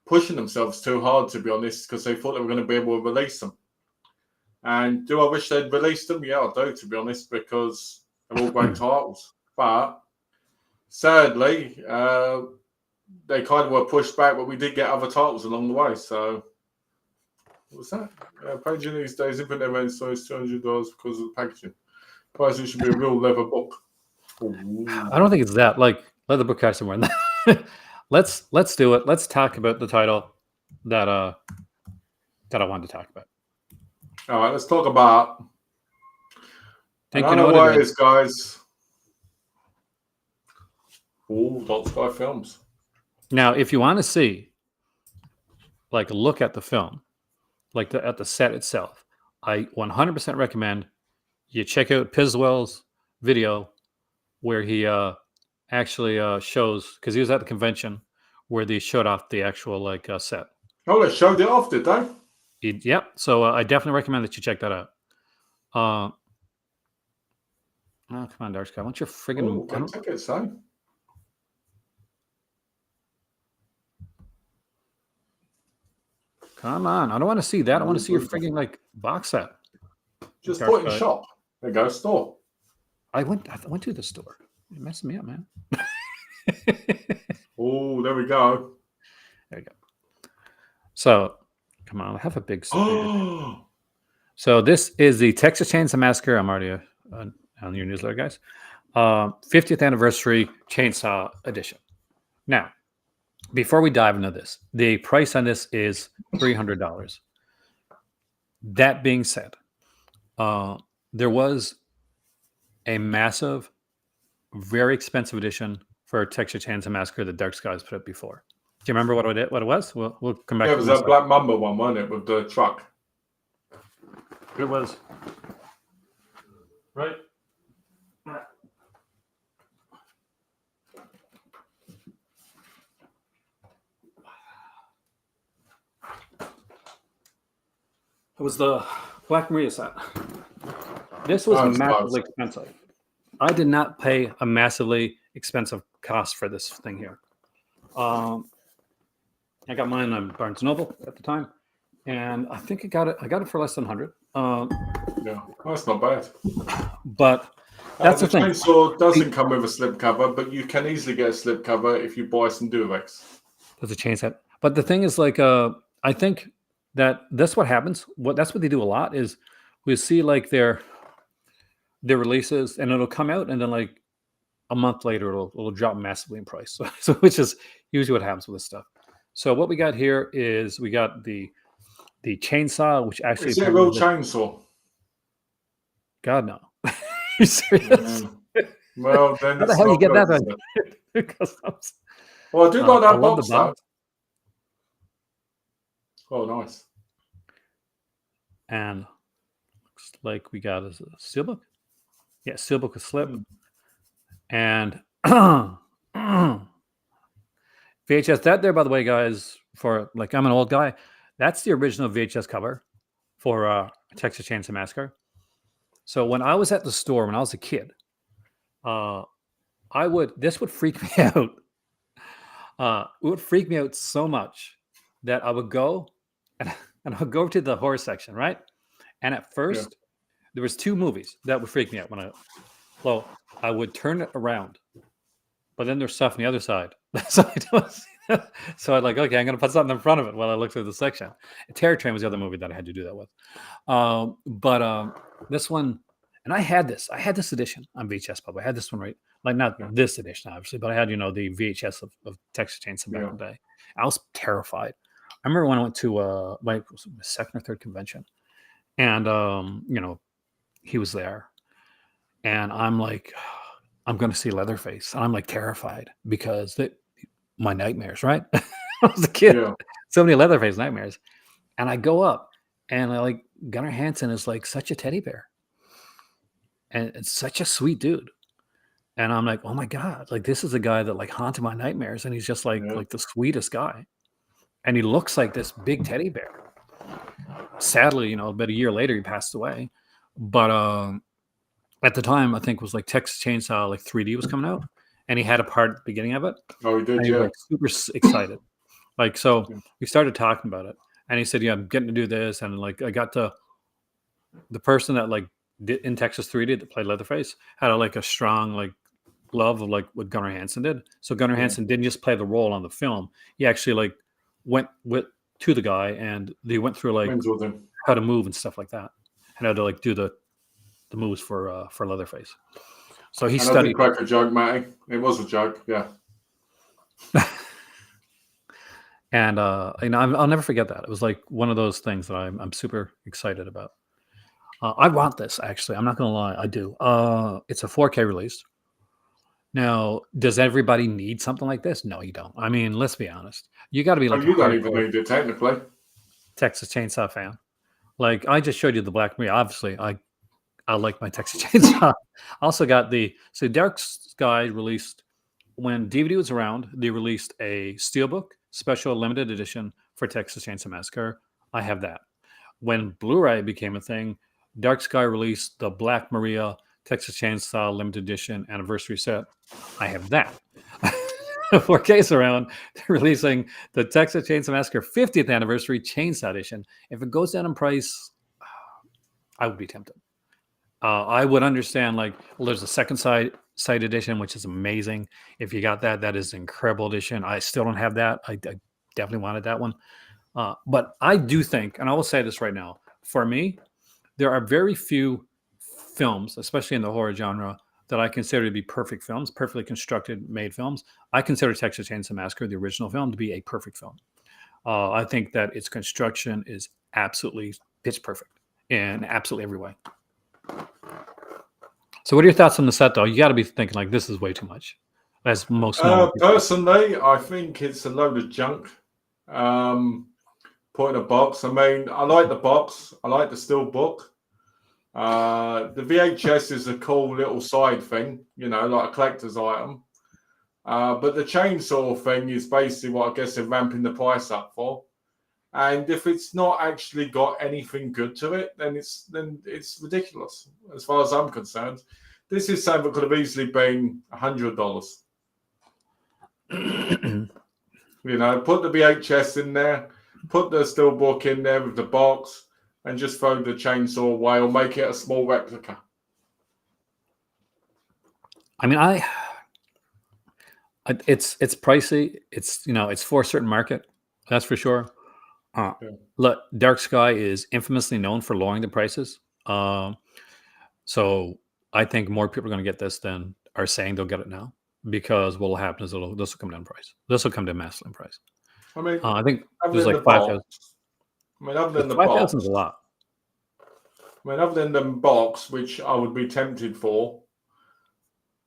pushing themselves too hard, to be honest, because they thought they were going to be able to release them. And do I wish they'd released them? Yeah, I do, to be honest, because they're all great titles. But sadly, they kind of were pushed back, but we did get other titles along the way. So, what was that? Packaging these days, infinite events, so it's $200 because of the packaging. Price it should be a real leather book. Ooh. I don't think it's that. Like, let the book have somewhere in there. Let's do it. Let's talk about the title that I wanted to talk about. All right, let's talk about. Think I you don't know know what what it it is, guys. Oh, Dot Sky Films. Now, if you want to see, like, look at the film, like at the set itself, I 100% recommend you check out Piswell's video where he actually shows, because he was at the convention where they showed off the actual set. Oh, they showed it off, did they? Yep. So I definitely recommend that you check that out. Oh, come on, Dark Sky. Why don't you friggin'? Oh, take it, son. Come on. I don't want to see that. I want to see your friggin' box set. Just Dark put in Sky. shop. There you go, store. I went to the store. You're messing me up, man. Oh, there we go. There you go. So, come on. I have a big store. So this is the Texas Chainsaw Massacre. I'm already on your newsletter, guys. 50th anniversary Chainsaw Edition. Now, before we dive into this, the price on this is $300. That being said, there was a massive, very expensive edition for Texas Chainsaw Massacre that Dark Skies put up before. Do you remember what it was? We'll come back. Yeah, it was that Black Mamba one, wasn't it, with the truck? It was. Right. It was the Black Maria set. This was massively expensive. I did not pay a massively expensive cost for this thing here. I got mine on Barnes & Noble at the time, and I think I got it for less than 100. Yeah, that's not bad. But that's the thing. Chainsaw doesn't come with a slip cover, but you can easily get a slip cover if you buy some Durex. There's a chain set. But the thing is, I think that that's what happens. That's what they do a lot is we see their releases, and it'll come out, and then a month later it'll drop massively in price. So which is usually what happens with this stuff. So what we got here is we got the chainsaw, which actually is it a real chainsaw? God no. You serious? Well, then how the hell you get that then? Well, I do like that box though. Oh, nice. And looks like we got a steelbook. Yeah, steelbook with slip. And VHS. That there, by the way, guys, for I'm an old guy. That's the original VHS cover for Texas Chainsaw Massacre. So when I was at the store when I was a kid, this would freak me out. It would freak me out so much that I would go and I would go to the horror section, right? And at first, there was 2 movies that would freak me out I would turn it around, but then there's stuff on the other side. So I don't see that. So I'm like, okay, I'm going to put something in front of it while I look through the section. Terror Train was the other movie that I had to do that with. But this one, and I had this edition on VHS, probably. I had this one, right? Not this edition, obviously, but I had, the VHS of Texas Chainsaw back in the day. I was terrified. I remember when I went to my second or third convention, and he was there, and I'm like, I'm going to see Leatherface, and I'm terrified because my nightmares, right? I was a kid, so many Leatherface nightmares, and I go up, and Gunnar Hansen is such a teddy bear, and it's such a sweet dude, And I'm like, oh my god, like this is a guy that like haunted my nightmares, and he's just Yeah. like the sweetest guy, and he looks like this big teddy bear. Sadly, about a year later, he passed away. But at the time, I think it was like Texas Chainsaw like 3D was coming out, and he had a part at the beginning of it, Oh, he did, and he was yeah. like super excited. Like so, Yeah. we started talking about it, and he said, "Yeah, I'm getting to do this," and like I got to the person that like did in Texas 3D that played Leatherface had like a strong like love of like what Gunnar Hansen did. So Gunnar Yeah. Hansen didn't just play the role on the film; he actually like went with to the guy, and they went through like Men's with him. how to move and stuff like that, and how to like do the moves for Leatherface. So he And I did studied crack a joke, Matty. It was a joke, yeah. and I'll never forget that. It was like one of those things that I'm super excited about. I want this actually. I'm not gonna lie, I do. It's a 4K release. Now, does everybody need something like this? No, you don't. I mean, let's be honest. You got to be Oh, like a you don't even hardcore need it technically. Texas Chainsaw fan. Like I just showed you the Black Maria. Obviously, I like my Texas Chainsaw. I also got Dark Sky released when DVD was around. They released a steelbook special limited edition for Texas Chainsaw Massacre. I have that. When Blu-ray became a thing, Dark Sky released the Black Maria Texas Chainsaw limited edition anniversary set. I have that. 4K's around, they're releasing the Texas Chainsaw Massacre 50th anniversary Chainsaw edition. If it goes down in price, I would be tempted. I would understand like, well, there's a second side edition, which is amazing. If you got that, that is an incredible edition. I still don't have that. I definitely wanted that one. But I do think, and I will say this right now, for me, there are very few films, especially in the horror genre, that I consider to be perfect films, perfectly constructed, made films. I consider Texas Chainsaw Massacre, the original film, to be a perfect film. I think that its construction is absolutely pitch perfect in absolutely every way. So, what are your thoughts on the set, though? You got to be thinking like this is way too much, as most normal people. Personally, I think it's a load of junk. Put in a box. I mean, I like the box. I like the steel book. The VHS is a cool little side thing, like a collector's item. But the chainsaw thing is basically what I guess they're ramping the price up for. And if it's not actually got anything good to it, then it's ridiculous as far as I'm concerned. This is something that could have easily been $100. Put the VHS in there, put the steelbook in there with the box, and just throw the chainsaw away or make it a small replica. I mean, it's pricey. It's for a certain market, that's for sure. Yeah. Look, Dark Sky is infamously known for lowering the prices. So I think more people are going to get this than are saying they'll get it now, because what will happen is this will come down in price. This will come down massively in price. I mean, I think other there's than like the 5,000. box. I mean, other than the 5,000 box. is a lot. I mean, other than the box, which I would be tempted for,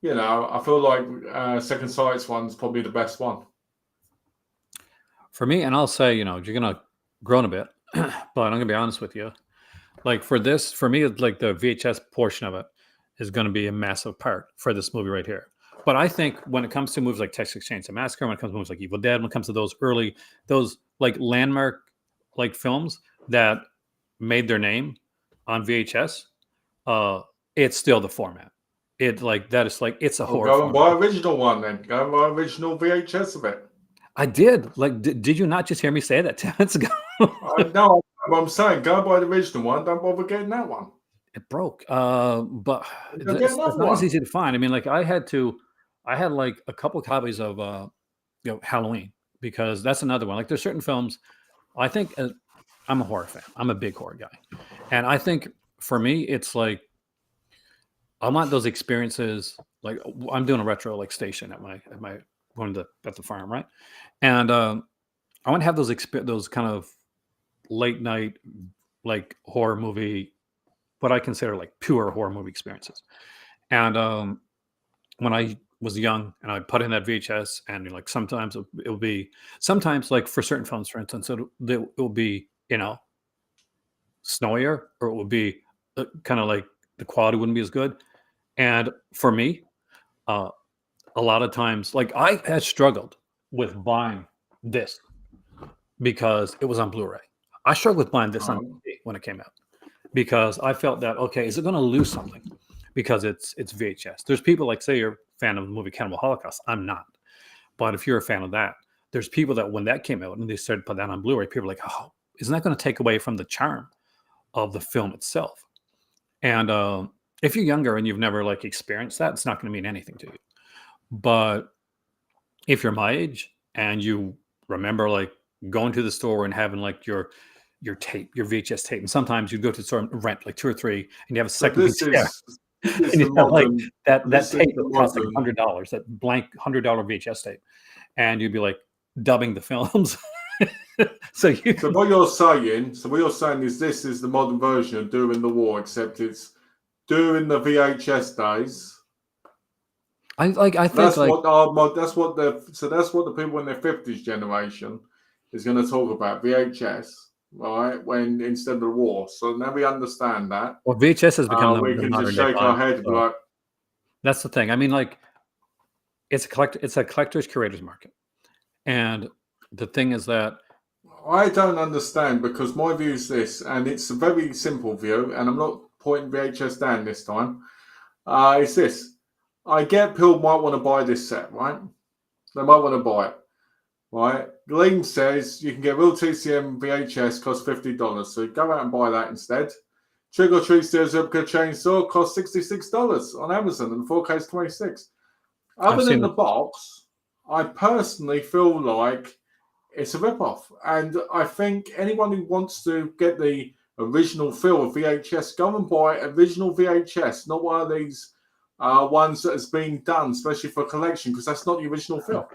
I feel like Second Sight's one's probably the best one. For me, and I'll say, you're gonna groan a bit, but I'm gonna be honest with you. Like for this, for me, it's like the VHS portion of it is gonna be a massive part for this movie right here. But I think when it comes to movies like Texas Chainsaw Massacre, when it comes to movies like Evil Dead, when it comes to those like landmark like films that made their name on VHS, it's still the format. It like that is like it's a Well, horror go and format. buy original one then. Go and buy original VHS of it. I did. Like, did you not just hear me say that 10 minutes ago? I know what I'm saying. Go and buy the original one. Don't bother getting that one. It broke. But Go get it's another not as one. easy to find. I mean, like I had like a couple copies of Halloween, because that's another one. Like there's certain films. I think I'm a horror fan. I'm a big horror guy, and I think for me, it's like I want those experiences. Like I'm doing a retro like station at my going to at the farm, right? And I want to have those kind of late night like horror movie, what I consider like pure horror movie experiences. And when I was young and I put in that VHS, and like sometimes it will be sometimes like for certain films, for instance, it will be snowier, or it will be kind of like the quality wouldn't be as good. And for me, uh, a lot of times, like I had struggled with buying this because it was on Blu-ray. I struggled with buying this on Um, DVD when it came out because I felt that okay, is it going to lose something because it's VHS? There's people like say you're a fan of the movie Cannibal Holocaust. I'm not, but if you're a fan of that, there's people that when that came out and they started put that on Blu-ray, people are like, oh, isn't that going to take away from the charm of the film itself? And if you're younger and you've never like experienced that, it's not going to mean anything to you. But if you're my age and you remember like going to the store and having like your tape, your VHS tape, and sometimes you'd go to the store and rent like two or three, and you have a so second VCR, this is and the you have like modern. that This is tape the that costs like modern. $100, that blank $100 VHS tape, and you'd be like dubbing the films, so you So can. what you're saying is this is the modern version of during the war, except it's during the VHS days. I think like That's what the people in their 50s generation is going to talk about VHS, right? When instead of the war. So now we understand that. well VHS has become We the can just modern day shake our Bond. head So like, that's the thing. I mean, like it's a collector's curators market, and the thing is that I don't understand because my view is this, and it's a very simple view, and I'm not pointing VHS down this time. It's this. I get people might want to buy this set, right? They might want to buy it, right? Gleam says you can get real TCM VHS cost $50, so go out and buy that instead. Trick or Treat Steel's Replica Chainsaw costs $66 on Amazon, and 4K is 26. I've Other than seen the it. box, I personally feel like it's a rip-off. And I think anyone who wants to get the original feel of VHS, go and buy original VHS, not one of these ones that has been done, especially for collection, because that's not the original feel.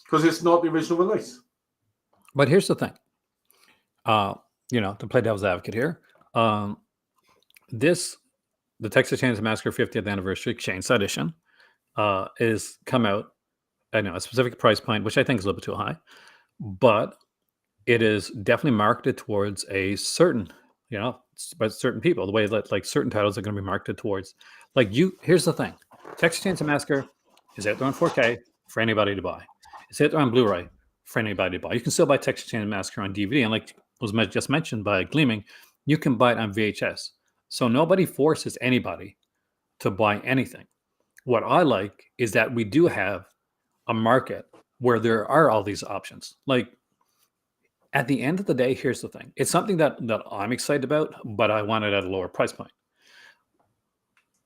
Because it's not the original release. But here's the thing. To play devil's advocate here, this the Texas Chainsaw Massacre 50th anniversary Chainsaw Edition is come out. I know a specific price point, which I think is a little bit too high, but it is definitely marketed towards a certain, by certain people. The way that like certain titles are going to be marketed towards, like you. Here's the thing: Texas Chainsaw Massacre is out there on 4K for anybody to buy. It's out there on Blu-ray for anybody to buy. You can still buy Texas Chainsaw Massacre on DVD, and like was just mentioned by Gleaming, you can buy it on VHS. So nobody forces anybody to buy anything. What I like is that we do have a market where there are all these options. Like at the end of the day, here's the thing. It's something that I'm excited about, but I want it at a lower price point.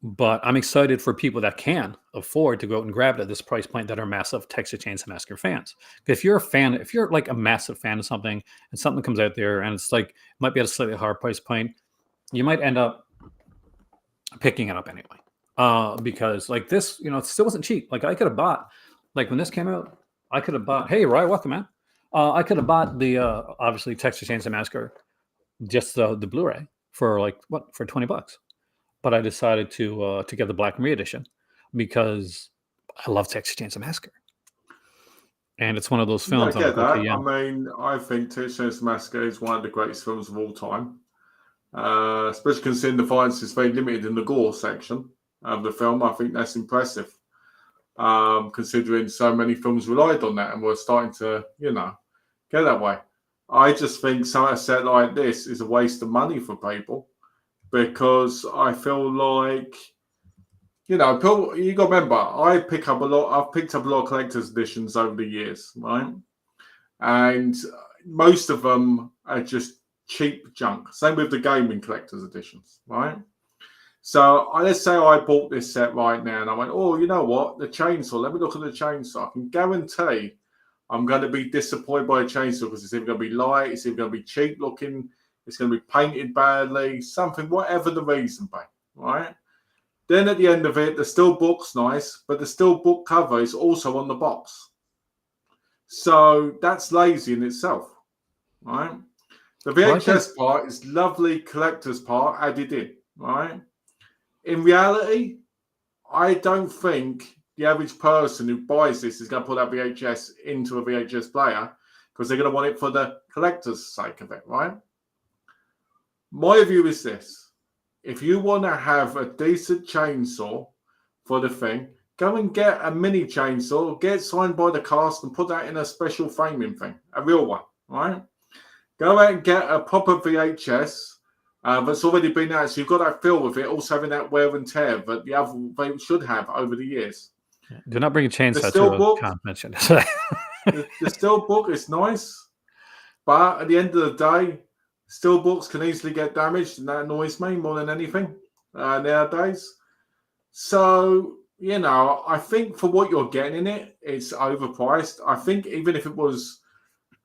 But I'm excited for people that can afford to go out and grab it at this price point that are massive Texas Chainsaw Massacre fans. If you're a fan, if you're like a massive fan of something and something comes out there and it's like, it might be at a slightly higher price point, you might end up picking it up anyway. Because like this, it still wasn't cheap. Like I could have bought, like when this came out, I could have bought, hey, Ryan, welcome, man. I could have bought the, obviously Texas Chainsaw Massacre, just the Blu-ray for like, for $20. But I decided to get the Black Maria edition because I love Texas Chainsaw Massacre, and it's one of those Yeah, I films. I'm get like, okay, that. yeah, I mean, I think Texas Chainsaw Massacre is one of the greatest films of all time. Especially considering the violence is very limited in the gore section of the film. I think that's impressive, considering so many films relied on that and were starting to, get that way. I just think a set like this is a waste of money for people because I feel like, people, you got to remember, I've picked up a lot of collector's editions over the years, right? And most of them are just cheap junk. Same with the gaming collector's editions, right? So let's say I bought this set right now and I went, oh, you know what? The chainsaw, let me look at the chainsaw. I can guarantee I'm going to be disappointed by a chainsaw because it's either going to be light, it's either going to be cheap looking, it's going to be painted badly, something, whatever the reason be, right? Then at the end of it, the steel book's nice, but the steel book cover is also on the box. So that's lazy in itself, right? The VHS part is lovely collector's part added in, right? In reality, I don't think the average person who buys this is going to put that VHS into a VHS player because they're going to want it for the collector's sake of it, right? My view is this. If you want to have a decent chainsaw for the thing. Go and get a mini chainsaw, get it signed by the cast, and put that in a special framing thing, a real one, right? Go out and get a proper VHS that's already been out, so you've got that feel with it, also having that wear and tear that the other they should have over the years. Do not bring a chainsaw to Steelbook, a convention. the Steelbook is nice, but at the end of the day, Steelbooks can easily get damaged, and that annoys me more than anything nowadays. So, I think for what you're getting in it, it's overpriced. I think even if it was,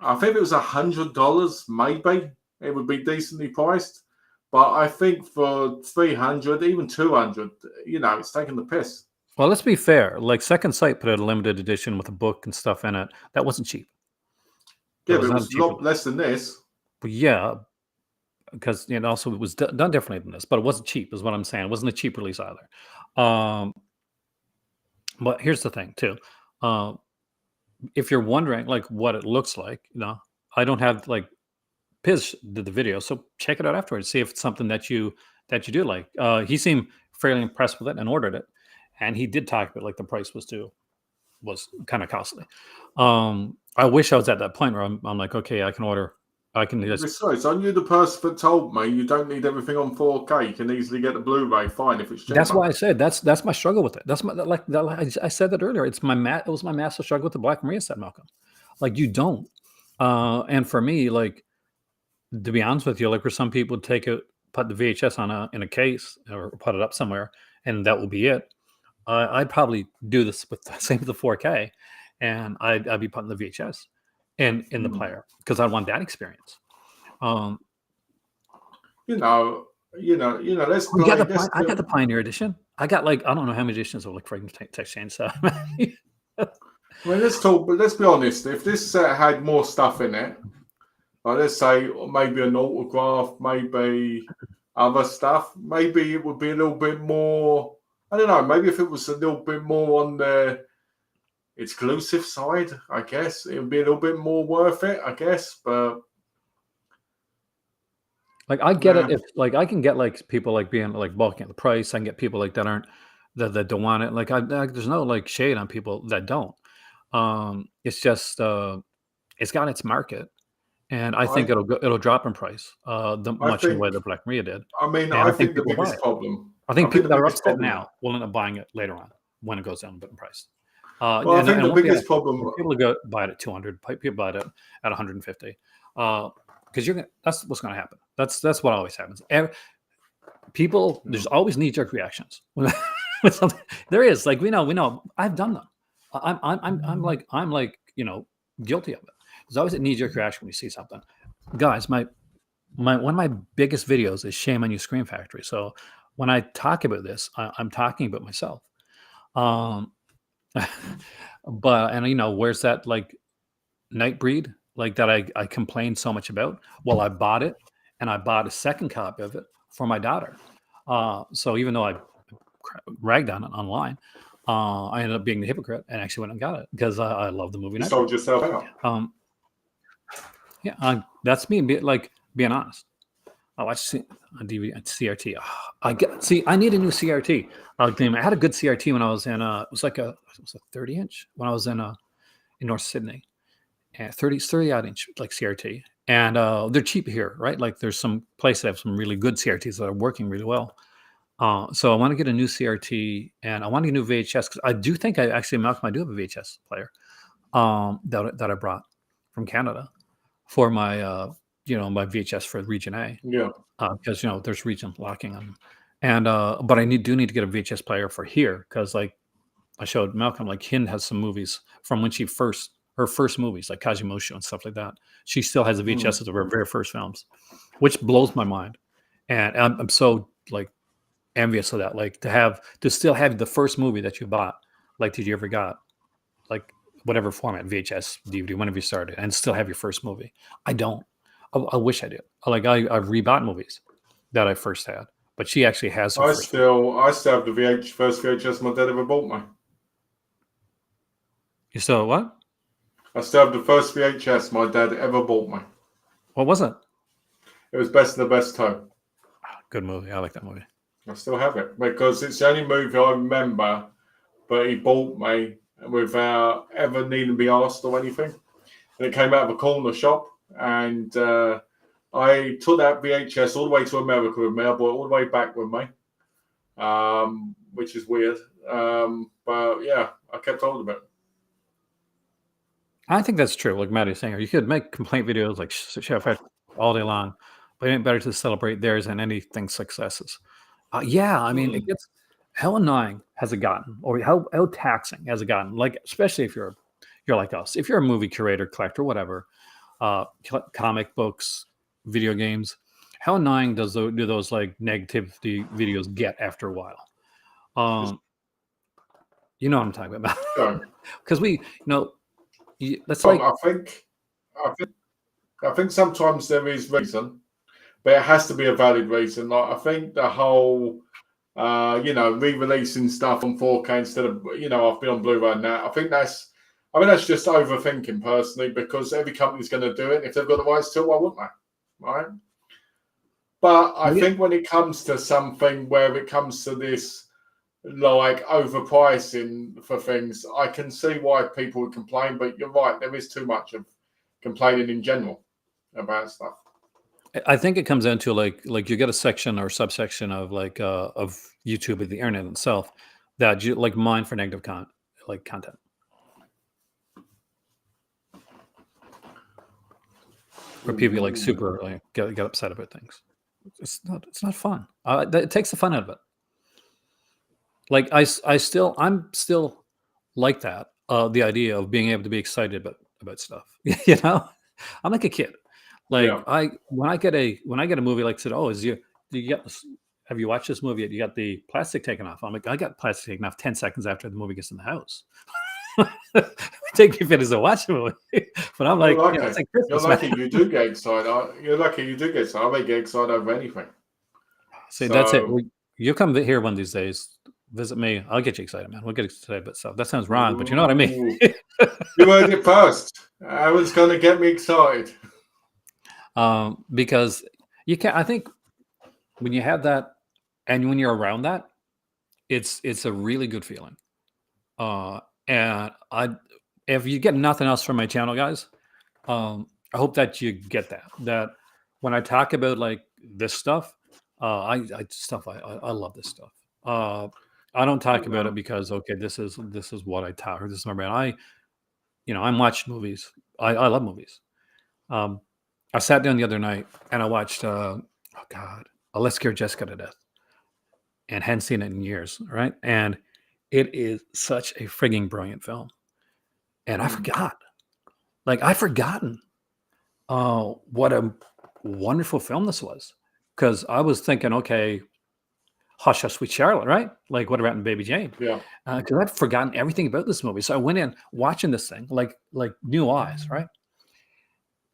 $100, maybe it would be decently priced. But I think for 300, even 200, it's taking the piss. Well, let's be fair. Like Second Sight put out a limited edition with a book and stuff in it. That wasn't cheap. Yeah, but it was a lot less than this. But yeah, because also it was done differently than this, but it wasn't cheap, is what I'm saying. It wasn't a cheap release either. But here's the thing too. If you're wondering like what it looks like, I don't have like Piz did the video, so check it out afterwards. See if it's something that you do like. He seemed fairly impressed with it and ordered it, and he did talk about like the price was kind of costly. I wish I was at that point where I'm like, okay, I can order. I can just. Besides, aren't you the person that told me you don't need everything on 4K? You can easily get the Blu-ray fine if it's cheaper. That's why I said that's my struggle with it. That's my I said that earlier. It was my massive struggle with the Black Maria set, Malcolm. Like you don't, and for me, like to be honest with you, like for some people, put the VHS in a case or put it up somewhere, and that will be it. I'd probably do this with the same with the 4K, and I'd be putting the VHS in the player because I want that experience. Let's play. I got the Pioneer edition. I got like I don't know how many editions of like freaking text change. So let's talk. But let's be honest. If this set had more stuff in it, like let's say maybe an autograph, maybe other stuff, maybe it would be a little bit more. I don't know. Maybe if it was a little bit more on the exclusive side, I guess it would be a little bit more worth it. I guess, but. Like I get it if like I can get like people like being like balking at the price. I can get people like that aren't that don't want it. Like there's no like shade on people that don't. It's just it's got its market, and I think it'll drop in price. In the way that Black Maria did. I mean, I think the biggest problem. I think people that are upset now will end up buying it later on when it goes down a bit in price. I think the biggest problem. People go buy it at 200. People buy it at 150. Because that's what's going to happen. That's what always happens. People, there's always knee-jerk reactions. There is, like we know. I've done them. I'm like guilty of it. There's always a knee-jerk reaction when you see something. Guys, my one of my biggest videos is Shame on You Scream Factory. So when I talk about this, I'm talking about myself. But where's that like Nightbreed? Like that I complained so much about. Well, I bought it, and I bought a second copy of it for my daughter. So even though I ragged on it online, I ended up being the hypocrite and actually went and got it because I love the movie. You sold yourself out. That's me being honest. I watched on DVD CRT. I need a new CRT. I had a good CRT when I was in it was a 30-inch when I was in North Sydney. 30 odd inch like CRT, and they're cheap here, right? Like there's some places that have some really good CRTs that are working really well. So I want to get a new CRT, and I want to get a new VHS because I do think Malcolm, I do have a VHS player that I brought from Canada for my my VHS for Region A. Yeah, because there's region locking on them, and but I do need to get a VHS player for here because like I showed Malcolm, like Hin has some movies from when her first movies like Kajimosho and stuff like that. She still has the VHS of her very first films, which blows my mind. And I'm so like envious of that. Like to still have the first movie that you bought, like did you ever got like whatever format, VHS, DVD, whenever you started, and still have your first movie. I don't. I wish I did. Like I've rebought movies that I first had, but she actually has. I still have the first VHS my dad ever bought me. You still what? I still have the first VHS my dad ever bought me. What was it? It was Best of the Best 2. Good movie. I like that movie. I still have it because it's the only movie I remember but he bought me without ever needing to be asked or anything. And it came out of a corner shop, and I took that VHS all the way to America with me. I brought it all the way back with me, which is weird. But yeah, I kept hold of it. I think that's true. Like Maddie's saying, you could make complaint videos like Chef Ed all day long, but it ain't better to celebrate theirs than anything successes. Yeah, I mean, it gets how annoying has it gotten, or how taxing has it gotten? Like, especially if you're like us, if you're a movie curator, collector, whatever, comic books, video games, how annoying do those like negativity videos get after a while? You know what I'm talking about? Because that's like I think sometimes there is reason, but it has to be a valid reason. Like I think the whole re-releasing stuff on 4K instead of I've been on Blu-ray and that. I think that's just overthinking personally, because every company's going to do it. If they've got the rights to it, why wouldn't they? Right? But I think when it comes to something where it comes to this like overpricing for things, I can see why people would complain. But you're right, there is too much of complaining in general about stuff. I think it comes down to like you get a section or subsection of like of YouTube or the internet itself that you like mine for negative content. Where people like super like get upset about things. It's not fun. It takes the fun out of it. Like I'm still like that. The idea of being able to be excited about stuff. I'm like a kid. Like when I get a movie like said, oh, have you watched this movie yet? You got the plastic taken off. I'm like, I got plastic taken off 10 seconds after the movie gets in the house. Take me minutes to watch the movie, but I'm like, it's like Christmas, you're lucky you do get excited. You're lucky you do get excited. I may get excited over anything. See, that's it. You come here one of these days, visit me. I'll get you excited, man. We'll get excited about stuff. That sounds wrong, but you know what I mean. You heard it first. I was going to get me excited. Because you can't. I think when you have that, and when you're around that, it's a really good feeling. And if you get nothing else from my channel, guys, I hope that you get that when I talk about like this stuff, I love this stuff. I don't talk about it because this is what I talk, or this is my brand. I'm watching movies. I love movies. I sat down the other night and I watched Let's Scare Jessica to Death, and hadn't seen it in years, right? And it is such a frigging brilliant film. And I forgot. Like, I've forgotten what a wonderful film this was. Because I was thinking, okay, Hush, Hush, Sweet Charlotte, right? Like, what about Baby Jane? Yeah. Because I'd forgotten everything about this movie. So I went in watching this thing, like new eyes, right?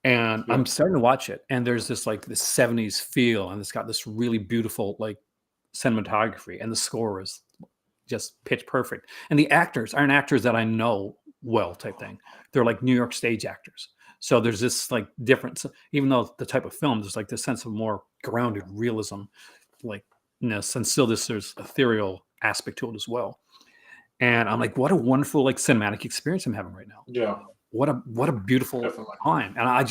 And I'm starting to watch it. And there's this, like, this 70s feel. And it's got this really beautiful, like, cinematography. And the score is just pitch perfect. And the actors aren't actors that I know well type thing. They're like New York stage actors. So there's this like difference, even though the type of film, there's like this sense of more grounded realism, likeness, and still there's ethereal aspect to it as well. And I'm like, what a wonderful like cinematic experience I'm having right now. Yeah. What a beautiful time. And I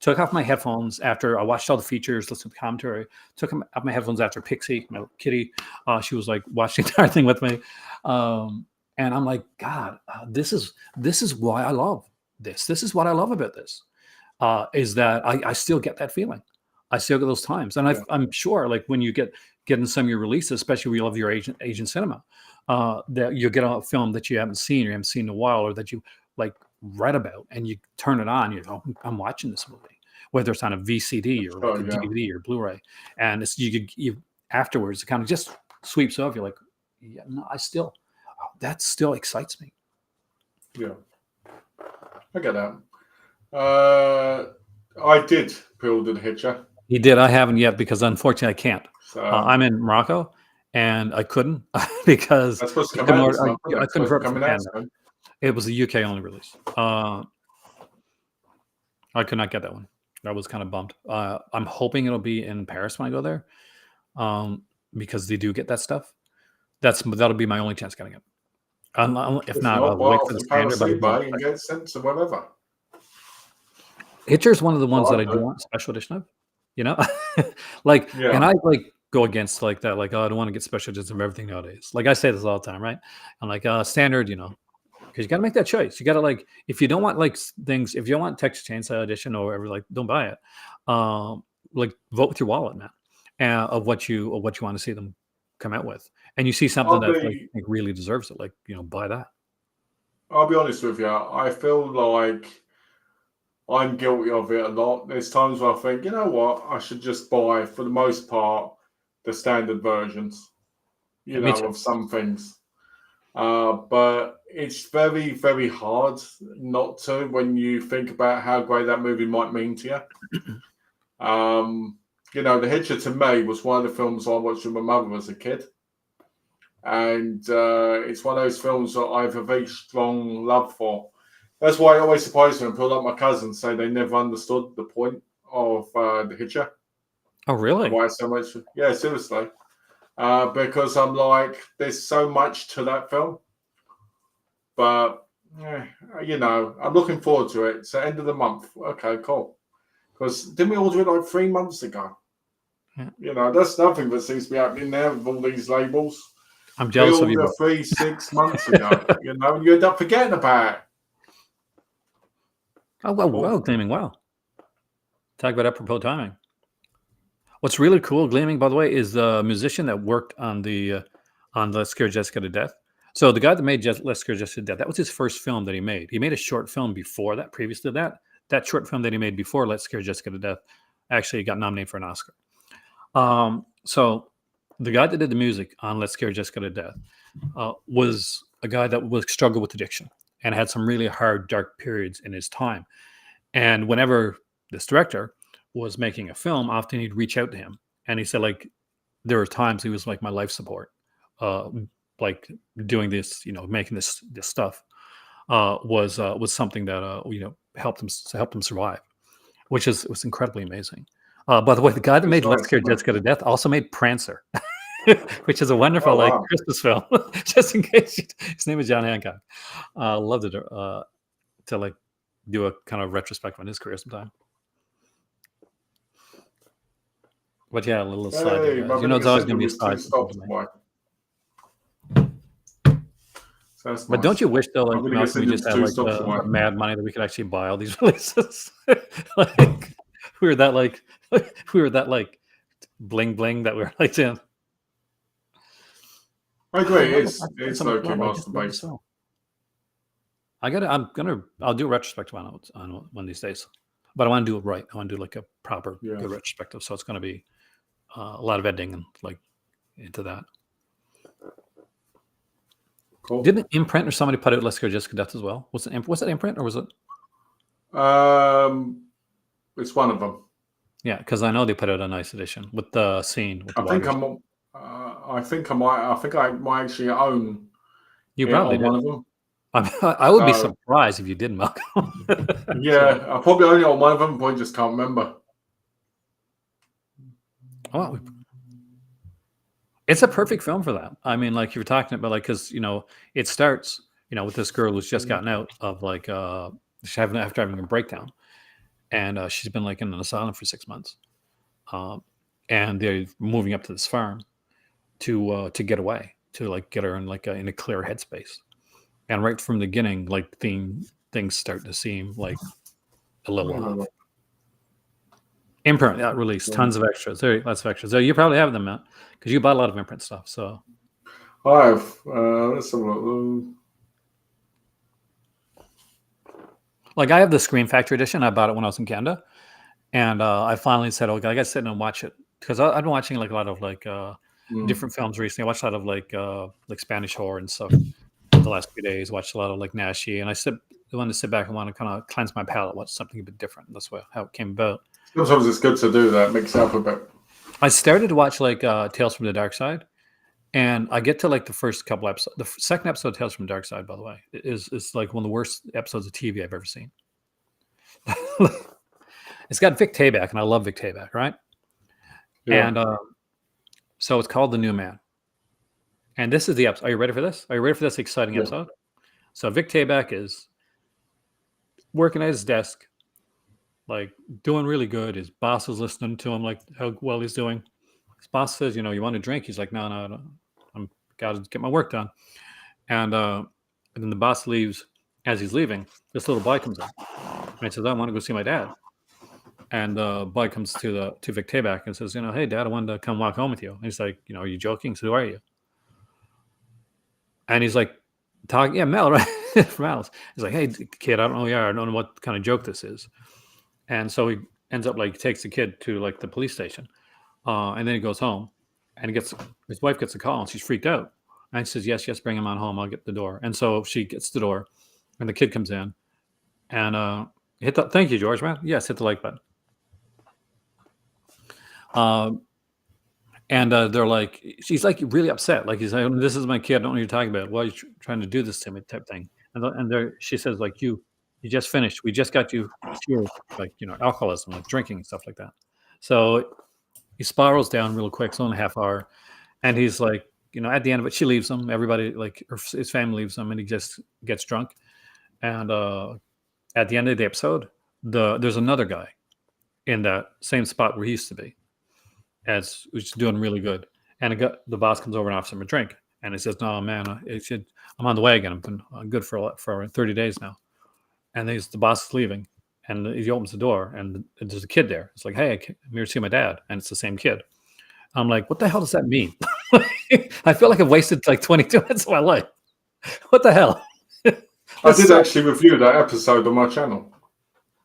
took off my headphones after I watched all the features, listened to the commentary, took off my headphones after Pixie, my kitty, she was like watching the entire thing with me. And I'm like, God, this is why I love this. This is what I love about this, is that I still get that feeling. I still get those times. And I'm sure like when you get in some of your releases, especially when you love your Asian cinema, that you get a film that you haven't seen in a while, or that you like read about, and you turn it on, I'm watching this movie, whether it's on a VCD or like a DVD or Blu-ray, and it's you afterwards it kind of just sweeps over. You're like, yeah, no, that still excites me. Yeah, I get that. I did pre-order The Hitcher. He did. I haven't yet because unfortunately I can't. So, I'm in Morocco and I couldn't because I couldn't order from Canada. It was a UK only release. I could not get that one. I was kind of bummed. I'm hoping it'll be in Paris when I go there, because they do get that stuff. That'll be my only chance getting it. If If not, not, I'll wait buy for the from Paris standard. But eBay and get sent to wherever. Hitcher's one of the ones Well, that I I do do. want special edition of. You know, like, Yeah, and I go against like that. Like, oh, I don't want to get special edition of everything nowadays. Like I say this all the time, right? I'm like, standard. Because you got to make that choice. You got to like, if you don't want like things, if you don't want Texas Chainsaw Edition or whatever, like, don't buy it. Like, vote with your wallet, man, of what you want to see them come out with. And you see something I'll that like be. you think really deserves it, like, buy that. I'll be honest with you. I feel like I'm guilty of it a lot. There's times where I think, you know what, I should just buy, for the most part, the standard versions. Yeah, me too. Of some things. But it's very, very hard not to when you think about how great that movie might mean to you. The Hitcher to me was one of the films I watched with my mother as a kid. And it's one of those films that I have a very strong love for. That's why it always surprises me when people like my cousins say they never understood the point of the Hitcher Oh, and really? why it's so much. Yeah, seriously. Because I'm like, there's so much to that film. But, I'm looking forward to it. It's the end of the month. Okay, cool. Because didn't we order it like 3 months ago? Yeah. That's nothing that seems to be happening now with all these labels. I'm We jealous of you, ordered bro. 6 months ago. You end up forgetting about it. Oh, well, Oh, Gleaming. Wow. Talk about apropos timing. What's really cool, Gleaming, by the way, is the musician that worked on Let's Scare Jessica to Death. So the guy that made Let's Scare Jessica to Death, that was his first film that he made. He made a short film before that, previous to that. That short film that he made before Let's Scare Jessica to Death actually got nominated for an Oscar. So the guy that did the music on Let's Scare Jessica to Death was a guy that was struggled with addiction and had some really hard, dark periods in his time. And whenever this director was making a film, often he'd reach out to him, and he said, like, there were times he was like my life support, uh, like doing this, making this stuff was something that helped him survive, which was incredibly amazing. By the way, the guy that it's made Let's nice, Scare isn't it? Jessica to Death also made Prancer, which is a Oh, wonderful like wow. Christmas film. Just in case, his name is John Hancock. Loved it to like do a kind of retrospective on his career sometime. But yeah, a little aside there, Hey, my guys. It's vinegar always going syndrome to be a is 2 side for stops me. away. So that's But don't nice. you wish though, My like vinegar Malcolm, we just syndrome's had 2 like stops away. the mad money that we could actually buy all these releases? Like we were that like we were that like bling bling that we were like, damn. I Oh, I agree. love it. I spent It's so much low-key love. I just master love the based. song. I'll do a retrospective on one of these days. But I want to do it right. I want to do like a proper Yeah. good retrospective. So it's going to be a lot of editing and like into that. Cool. Didn't Imprint or somebody put out Let's Go Jessica Death as well? Was it Imprint or was it? It's one of them. Yeah, because I know they put out a nice edition with the scene with the I think water. I think I might actually own You it probably on did. one of them. I would be So, surprised if you didn't, Malcolm. yeah, I probably own it on one of them, but I just can't remember. Oh, it's a perfect film for that. I mean, like you were talking about, like, because it starts, with this girl who's just gotten out of like after having a breakdown, and she's been like in an asylum for 6 months, and they're moving up to this farm to get away, to like get her in like in a clear headspace. And right from the beginning, like things start to seem like a little off. Imprint that release, tons of extras. There, lots of extras. So you probably have them, Matt, because you bought a lot of Imprint stuff. So I have. Let's have a look. like I have the Scream Factory edition. I bought it when I was in Canada, and I finally said, "Okay, I got to sit and watch it," because I've been watching like a lot of like different films recently. I watched a lot of like Spanish horror and stuff the last few days. Watched a lot of like Nashi, and I wanted to sit back and want to kind of cleanse my palate, watch something a bit different. That's how it came about. Sometimes it's good to do that, mix it up a bit. I started to watch like Tales from the Dark Side, and I get to like the first couple episodes. The second episode of Tales from the Dark Side, by the way, is like one of the worst episodes of TV I've ever seen. It's got Vic Tayback, and I love Vic Tayback, right? Yeah. And so it's called The New Man. And this is the episode. Are you ready for this? Are you ready for this exciting Yeah. episode? So Vic Tayback is working at his desk, like doing really good. His boss is listening to him, like how well he's doing. His boss says, you want a drink? He's like, no, I'm got to get my work done. And then the boss leaves. As he's leaving, this little boy comes in, and he says, I want to go see my dad. And the boy comes to Vic Tayback and says, hey, Dad, I wanted to come walk home with you. And he's like, are you joking? So who are you? And he's like, yeah, Mel, right? From Alice. He's like, hey, kid, I don't know who you are. I don't know what kind of joke this is. And so he ends up takes the kid to the police station. And then he goes home, and his wife gets a call, and she's freaked out. And he says, yes, bring him on home. I'll get the door. And so she gets the door, and the kid comes in, and thank you, George, man. Yes, hit the like button. And they're like, she's really upset. Like, he's like, this is my kid. I don't know what you're talking about. Why are you trying to do this to me, type thing. And she says, you just finished. We just got you cured, alcoholism, drinking and stuff like that. So he spirals down real quick. It's only a half hour. And he's like, at the end of it, she leaves him. Everybody, his family leaves him, and he just gets drunk. And at the end of the episode, there's another guy in that same spot where he used to be, who's doing really good. And the boss comes over and offers him a drink. And he says, no, man, I'm on the way again. I've been good for 30 days now. And the boss is leaving. And he opens the door, and there's a kid there. It's like, hey, I'm here to see my dad. And it's the same kid. I'm like, what the hell does that mean? I feel like I've wasted 22 minutes of my life. What the hell? I did actually review that episode on my channel.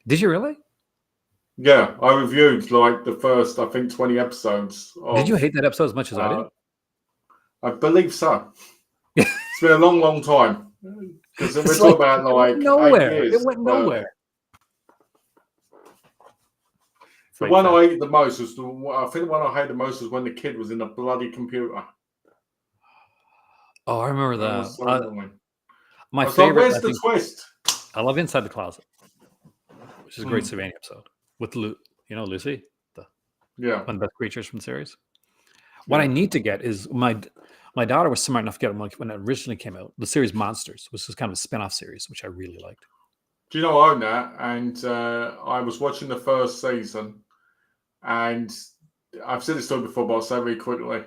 Did you really? Yeah, I reviewed the first, I think, 20 episodes. Did you hate that episode as much as I did? I believe so. It's been a long, long time. Because we're talking about nowhere. 8 years. It went nowhere. The one I hated the most was when the kid was in the bloody computer. Oh, I remember that. So my favorite. Where's the twist? I love Inside the Closet, which is a great Savannah episode with Lucy, one of the best creatures from the series. What I need to get is my daughter was smart enough to get them when it originally came out. The series Monsters, which is kind of a spin-off series, which I really liked. Do you know I own that? And I was watching the first season, and I've said this story before, but I'll say it very quickly.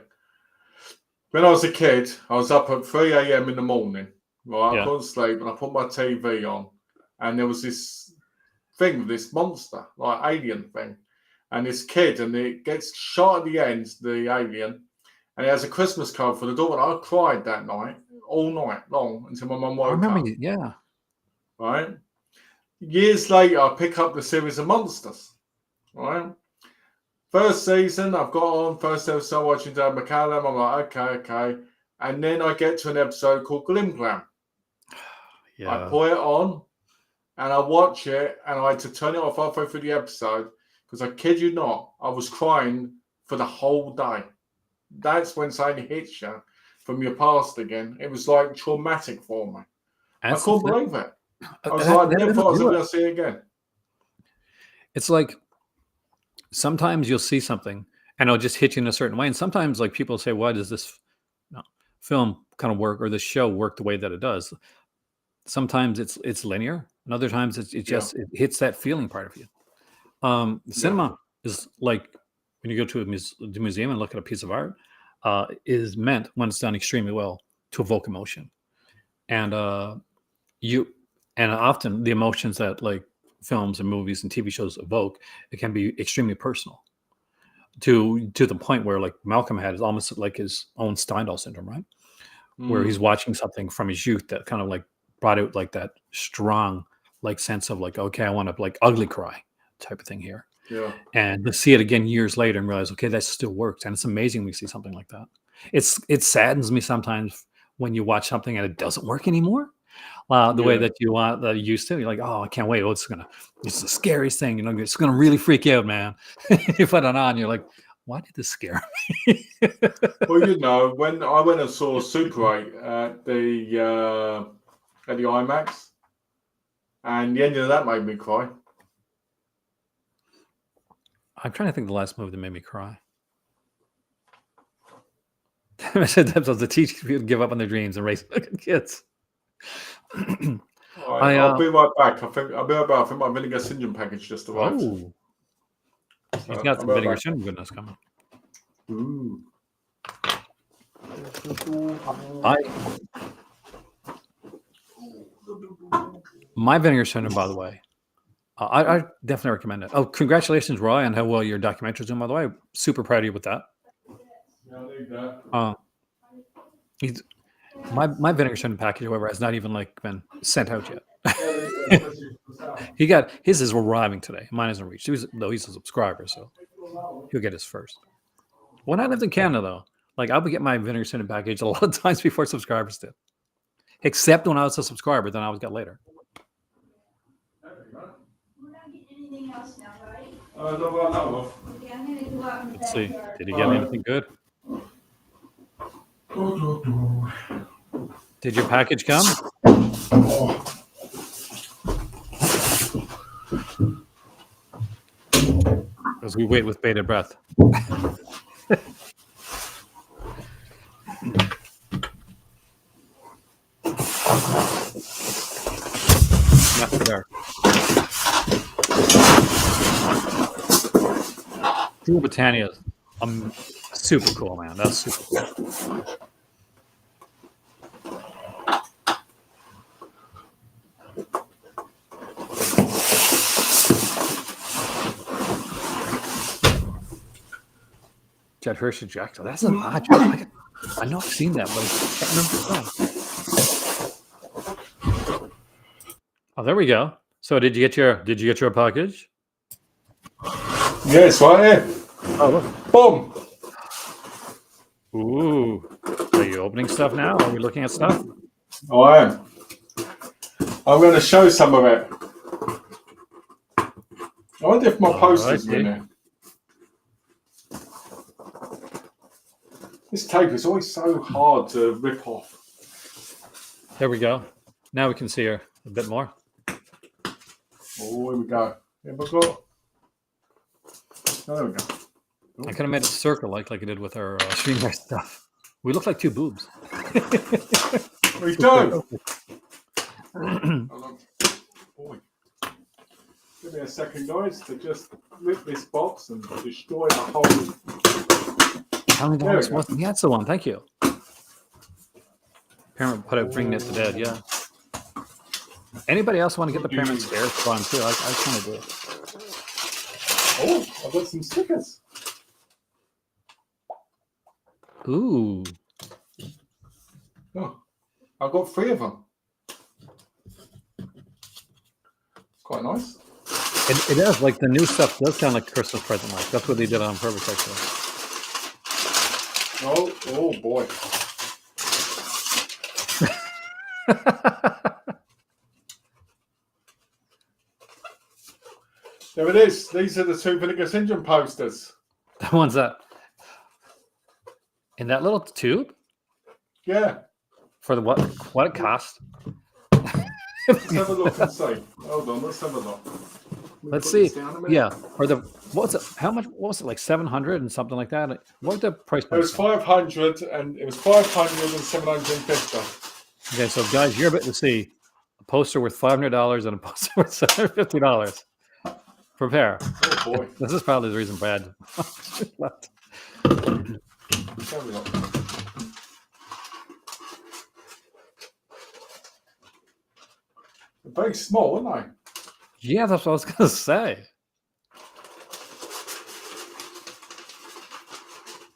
When I was a kid, I was up at 3 a.m. in the morning. Right, I couldn't sleep, and I put my TV on, and there was this thing, this monster, alien thing, and this kid, and it gets shot at the end, the alien, and it has a Christmas card for the daughter. I cried that night, all night long, until my mum woke up. I remember, yeah. Right? Years later, I pick up the series of Monsters. Right? First season, I've got on, first episode, watching Dan McCallum. I'm like, okay. And then I get to an episode called Glim Glam. Yeah. I put it on, and I watch it, and I had to turn it off halfway through the episode, because I kid you not, I was crying for the whole day. That's when something hits you from your past again. It was traumatic for me. I couldn't believe it. I was I never thought I was going to see it again. It's like sometimes you'll see something and it'll just hit you in a certain way. And sometimes people say, why does this film kind of work, or this show work the way that it does? Sometimes it's linear, and other times it hits that feeling part of you. Cinema is when you go to the museum and look at a piece of art, is meant, when it's done extremely well, to evoke emotion. And often the emotions that films and movies and TV shows evoke, it can be extremely personal, to the point where Malcolm had is almost like his own Stendhal syndrome, right? Where he's watching something from his youth that kind of brought out that strong sense of okay, I want to ugly cry type of thing here. Yeah. And to see it again years later and realize, okay, that still works. And it's amazing when we see something like that. It saddens me sometimes when you watch something and it doesn't work anymore. The way that you want, that you used to. You're like, oh, I can't wait. It's the scariest thing. It's gonna really freak you out, man. You put it on, you're like, why did this scare me? Well, when I went and saw Super 8 at the IMAX, and the ending of that made me cry. I'm trying to think of the last movie that made me cry. I said that was to teach people to give up on their dreams and raise kids. All right, I'll be right back. I'll be right back. I think my vinegar syndrome package just arrived. Oh, So he's got I'll some be right vinegar back. syndrome goodness coming. Ooh. My vinegar syndrome, by the way, I definitely recommend it. Oh, congratulations, Roy, on how well your documentary's doing, by the way. Super proud of you with that. Yeah, I need that. He's my vinegar syndrome package, however, has not even like been sent out yet. He got his is arriving today. Mine hasn't reached. Though he's a subscriber, so he'll get his first. When I lived in Canada, though, like I would get my vinegar syndrome package a lot of times before subscribers did. Except when I was a subscriber, then I always got later. Let's see. Did he get anything good? Did your package come? As we wait with bated breath. After dark. Cool Britannia. Super cool, man. That's super cool. Judd Hirsch and Jack. That's an odd joke. I know I've seen that, but I can't remember that. Oh, there we go. So did you get your package? Yes, right here. Oh, Boom. ooh. Are you opening stuff now? Are we looking at stuff? Oh, I am. I'm going to show some of it. I wonder if my posters are in there. This tape is always so hard to rip off. There we go. Now we can see her a bit more. Oh, here we go. Here we go. Oh, there we go. I could have made it circle like I did with our streamer stuff. We look like two boobs. We do. Boy. Give me a second, guys, to just rip this box and destroy the whole. $20 that's the one. Thank you. Parent put out bringing it to bed. Yeah. Anybody else want to get the Paramount Stairs fun too? I kind of do. Oh, I've got some stickers. Ooh. Oh, I've got 3 of them. It's quite nice. It does. Like the new stuff does sound like a Christmas present. Like that's what they did on purpose, actually. Oh boy. There it is. These are the 2 Vinegar Syndrome posters. The ones that in that little tube Yeah. for the what it cost? Let's have a look and see. Hold on, let's have a look. Let's see. Yeah. Or the what's it? How much? What was it? Like 700 and something like that. What was the price? It was 500 and it was 500 and 750. Okay, so guys, you're about to see a poster worth $500 and a poster worth $750. Prepare. Oh boy. This is probably the reason Brad left. Let's have a look. They're very small, aren't they? Yeah, that's what I was gonna say.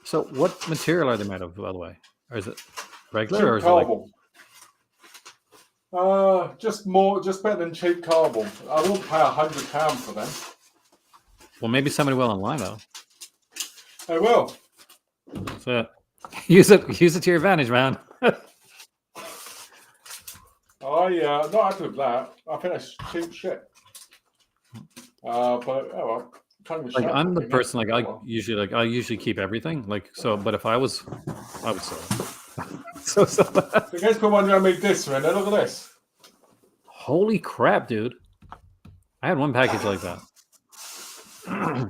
So, what material are they made of, by the way? Or is it regular, or is it like... Just better than cheap cardboard. I won't pay £100 for them. Well, maybe somebody will online though. I will. So, use it to your advantage, man. Not happy with that. I think that's cheap shit. But oh well. Like I'm the person I usually keep everything. Like so, but if I would sell it. so. In case people wonder how many discs are in there, look at this. Holy crap, dude! I had one package like that.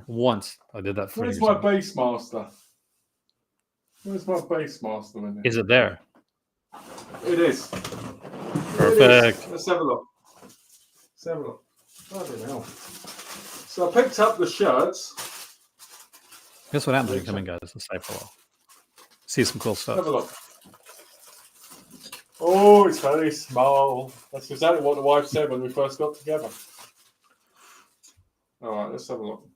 Once I did that. Where's my Beastmaster? Where's my base master in there? Is it there? It is. Perfect. Let's have a look. Bloody hell. So I picked up the shirts. Guess what happens when you come in, guys? Let's stay for a while. See some cool stuff. Have a look. Oh, it's very small. That's exactly what the wife said when we first got together. All right, let's have a look.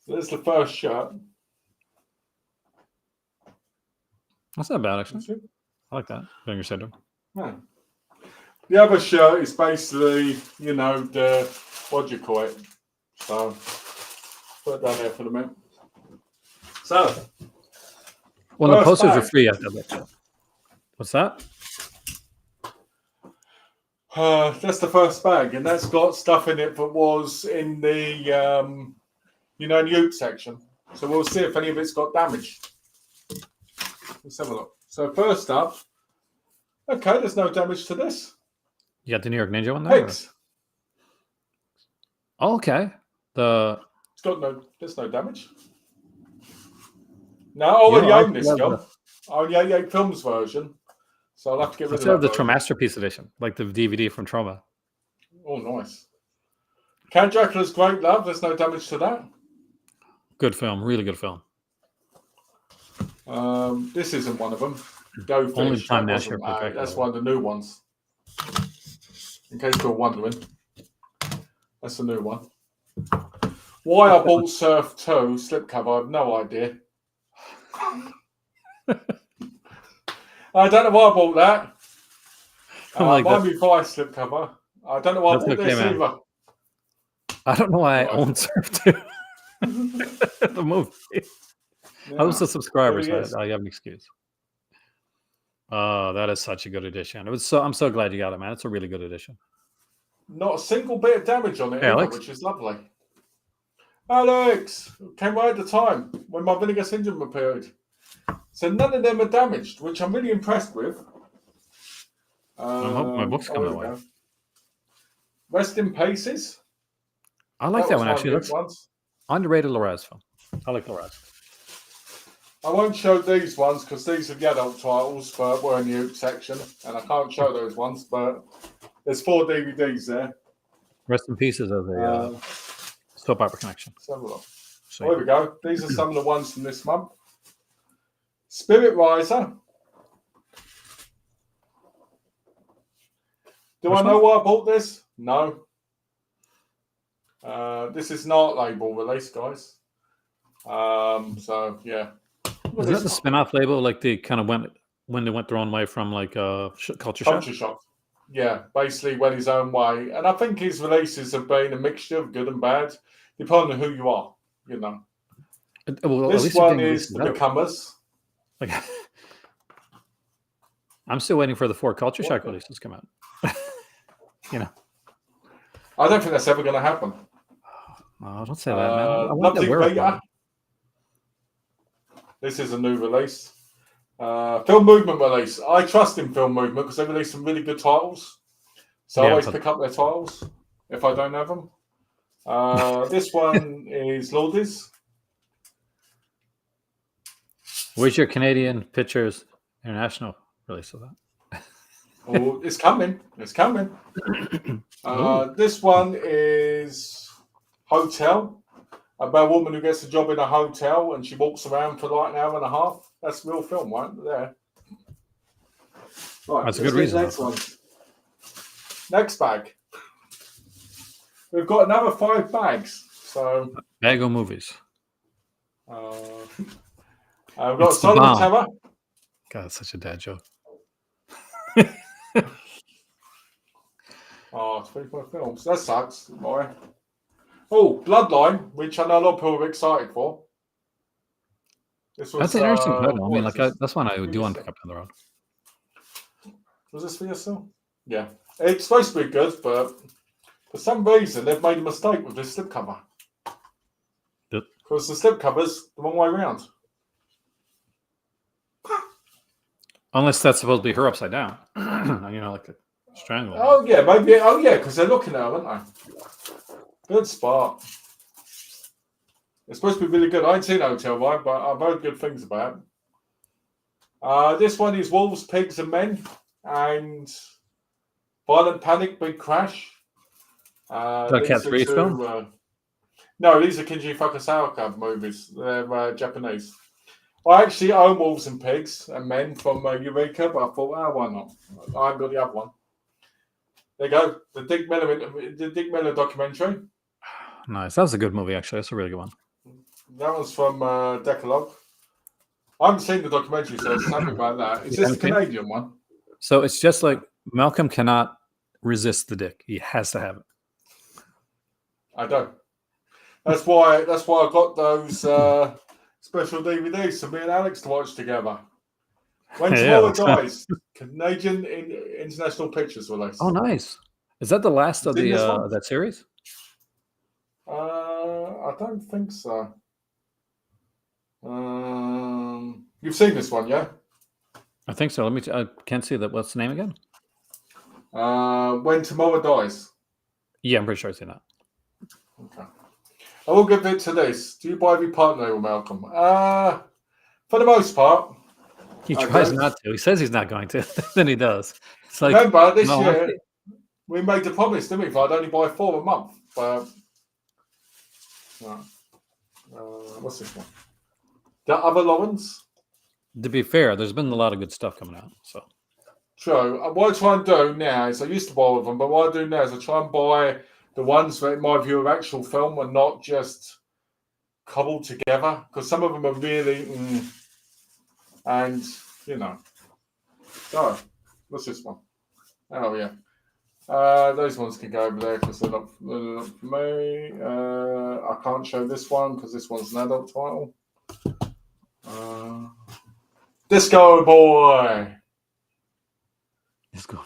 So there's the first shirt. That's not bad, actually. I like that. Doing your syndrome. Yeah. The other shirt is basically, the what do you call it? So put it down there for the minute. So, well, the posters bag. are free after that. What's that? That's the first bag, and that's got stuff in it that was in the, Ute section. So we'll see if any of it's got damaged. Let's have a look. So first up, okay, there's no damage to this. You got the New York Ninja one there? Pigs. Oh, okay. There's no damage. No, I already own this gun. I own the 88 Films version, so I'll have to get rid of the that. Masterpiece edition, like the DVD from Trauma. Oh, nice. Count Dracula's great, love. There's no damage to that. Good film, really good film. This isn't one of them. Go Fish. Only time Nash here. That's one of the new ones. In case you're wondering, that's a new one. Why I bought Surf 2 slipcover, I have no idea. I don't know why I bought that. Miami Vice slipcover. I don't know why I bought this either. I don't know why I own Surf 2. The movie. Yeah, I was a subscriber, so I have an excuse. Oh, that is such a good edition. I'm so glad you got it, man. It's a really good edition. Not a single bit of damage on it, either, which is lovely. Alex came right at the time when my vinegar syndrome appeared. So none of them are damaged, which I'm really impressed with. I'm hoping my book's coming away. Rest in Paces. I like that one, actually. It looks underrated Loraz film. I like Loraz. I won't show these ones because these are the adult titles, but we're in the Ute section, and I can't show those ones, but there's 4 DVDs there. Rest in Pieces of the Soap Opera Connection. So here we go. These are some of the ones from this month. Spirit Riser. Do I know why I bought this? No. This is not label release, guys. So, yeah. Is that the spin-off label? Like they kind of went when they went their own way from like Culture Shock. Yeah, basically went his own way, and I think his releases have been a mixture of good and bad, depending on who you are. Well, this one is the Becomers. Like, I'm still waiting for the 4 Culture Shock releases to come out. I don't think that's ever going to happen. Oh, don't say that, man. I want that. This is a new release. Film Movement release. I trust in Film Movement because they release some really good titles. So I always pick up their titles if I don't have them. This one is Lourdes. Where's your Canadian Pictures International release of that? Oh, it's coming. It's coming. This one is Hotel. About a woman who gets a job in a hotel and she walks around for like an hour and a half. That's a real film, right there. Right, that's a good reason. Next one. Next bag. We've got another 5 bags. So bag of movies. We've got Solomon Terror. God, it's such a dad joke. 24 films. That sucks, boy. Oh, Bloodline, which I know a lot of people are excited for. This was, that's an interesting title. I mean, that's one I do want to pick up on the road. Was this for yourself? Yeah. It's supposed to be good, but for some reason they've made a mistake with this slipcover. Because the slipcover's the wrong way around. Unless that's supposed to be her upside down. Like a strangle. Oh, yeah, maybe. Oh, yeah, because they're looking at her, aren't they? Good spot. It's supposed to be really good. I ain't seen Hotel, right? But I've heard good things about it. This one is Wolves, Pigs, and Men, and Violent Panic, Big Crash. Is that a Cat These are 3 film? two. No, these are Kinji Fukasawa movies. They're Japanese. I actually own Wolves and Pigs and Men from Eureka, but I thought, why not? I haven't got the other one. There you go. The Dick Miller documentary. Nice. That was a good movie, actually. That's a really good one. That was from Decalogue. I haven't seen the documentary, so it's something about that. Is this the Canadian one? So it's just like Malcolm cannot resist the dick. He has to have it. I don't. That's why I got those special DVDs for me and Alex to watch together. When Tomorrow Dies, Canadian International Pictures release. Oh, nice. Is that the last of that series? I don't think so. You've seen this one, yeah? I think so. I can't see that. What's the name again? When Tomorrow Dies. Yeah, I'm pretty sure I've seen that. Okay. I will give it to this. Do you buy every partner, Malcolm? For the most part. He tries not to. He says he's not going to. Then he does. It's like, remember, this year, we made the promise, didn't we? If I'd only buy 4 a month. But, what's this one? The other Lawrence? To be fair, there's been a lot of good stuff coming out. So true. What I try and do now is I used to buy with them, but what I do now is I try and buy the ones that, in my view, are actual film and not just cobbled together. Because some of them are really, and you know. So, what's this one? Oh yeah. Those ones can go over there because they're not for me. I can't show this one because this one's an adult title. Disco Boy. Disco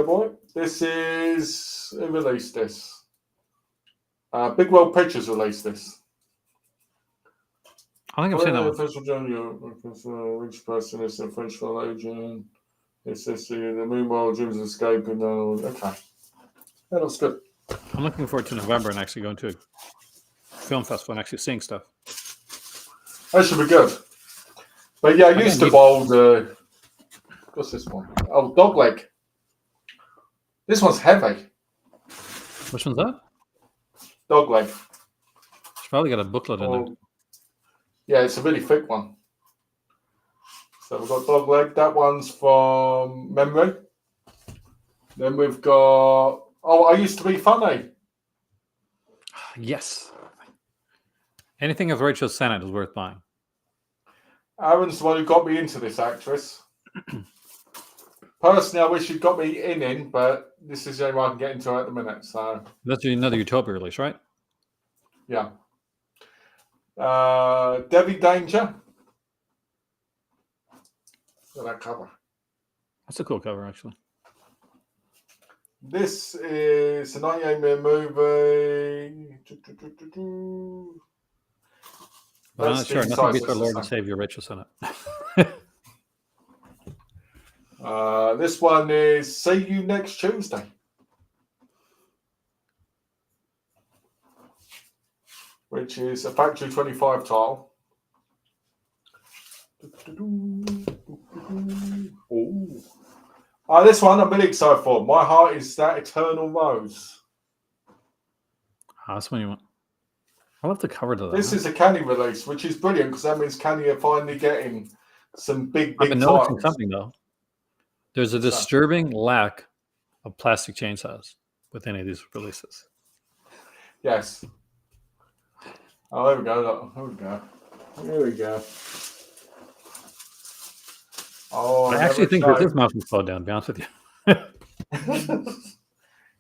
Boy. This is who released this? Big World Pictures released this. I think I've seen that one. Official journal, which person is the French agent? It's this the meanwhile Jim's escaping. Okay, that looks good. I'm looking forward to November and actually going to a film festival and actually seeing stuff. That should be good. But yeah, I used to bowl the. What's this one? Oh, Dogleg. This one's heavy. Which one's that? Dogleg. It's probably got a booklet in there. Yeah, it's a really thick one. So we've got Dogleg. That one's from memory. Then we've got. Oh, I Used to Be Funny. Yes. Anything of Rachel Sennett is worth buying. Aaron's the one who got me into this actress. Personally, I wish you'd got me in, but this is the only one I can get into at the minute. So that's another Utopia release, right? Yeah. Debbie Danger. Look at that cover. That's a cool cover, actually. This is a 98-minute movie. But I'm not sure. Nothing beats our Lord and Savior, Rachel Sennett. This one is See You Next Tuesday. Which is a Factory 25 title. This one I'm really excited for. My Heart Is That Eternal Rose. That's one you want. I love the cover to that. This is a Canny release, which is brilliant because that means Canny are finally getting some big I've been noticing titles. something though. There's a disturbing lack of plastic chainsaws with any of these releases. Yes. Oh, there we go. Look. Here we go. Here we go. Oh, I actually think that this mouse will slow down, to be honest with you.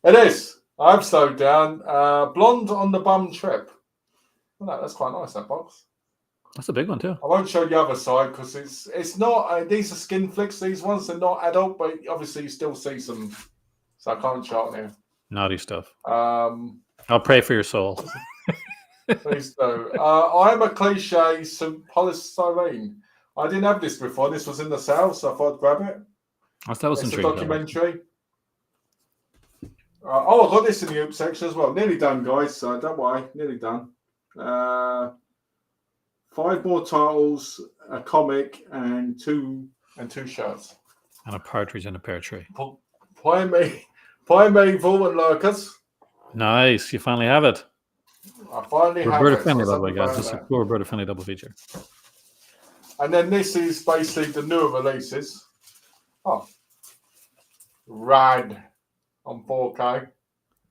It is. I've slowed down. Blonde on the Bum Trip. Oh, no, that's quite nice, that box. That's a big one, too. I won't show the other side because it's not... these are skin flicks, these ones. They're not adult, but obviously you still see some... So I can't show it here. Naughty stuff. I'll pray for your soul. Please do. I'm a cliche polystyrene. I didn't have this before. This was in the sale, so I thought I'd grab it. That was intriguing. It's a documentary. I got this in the Oop section as well. Nearly done, guys. So don't worry. Nearly done. 5 more titles, a comic, and two shirts. And a partridge in a pear tree. Primeval and Lurkers. Nice. You finally have it. I finally have Roberta it. Finley, so by the way, guys. something This is a about cool Roberta Finley double feature. that. And then this is basically the newer releases. Oh, rad on 4K.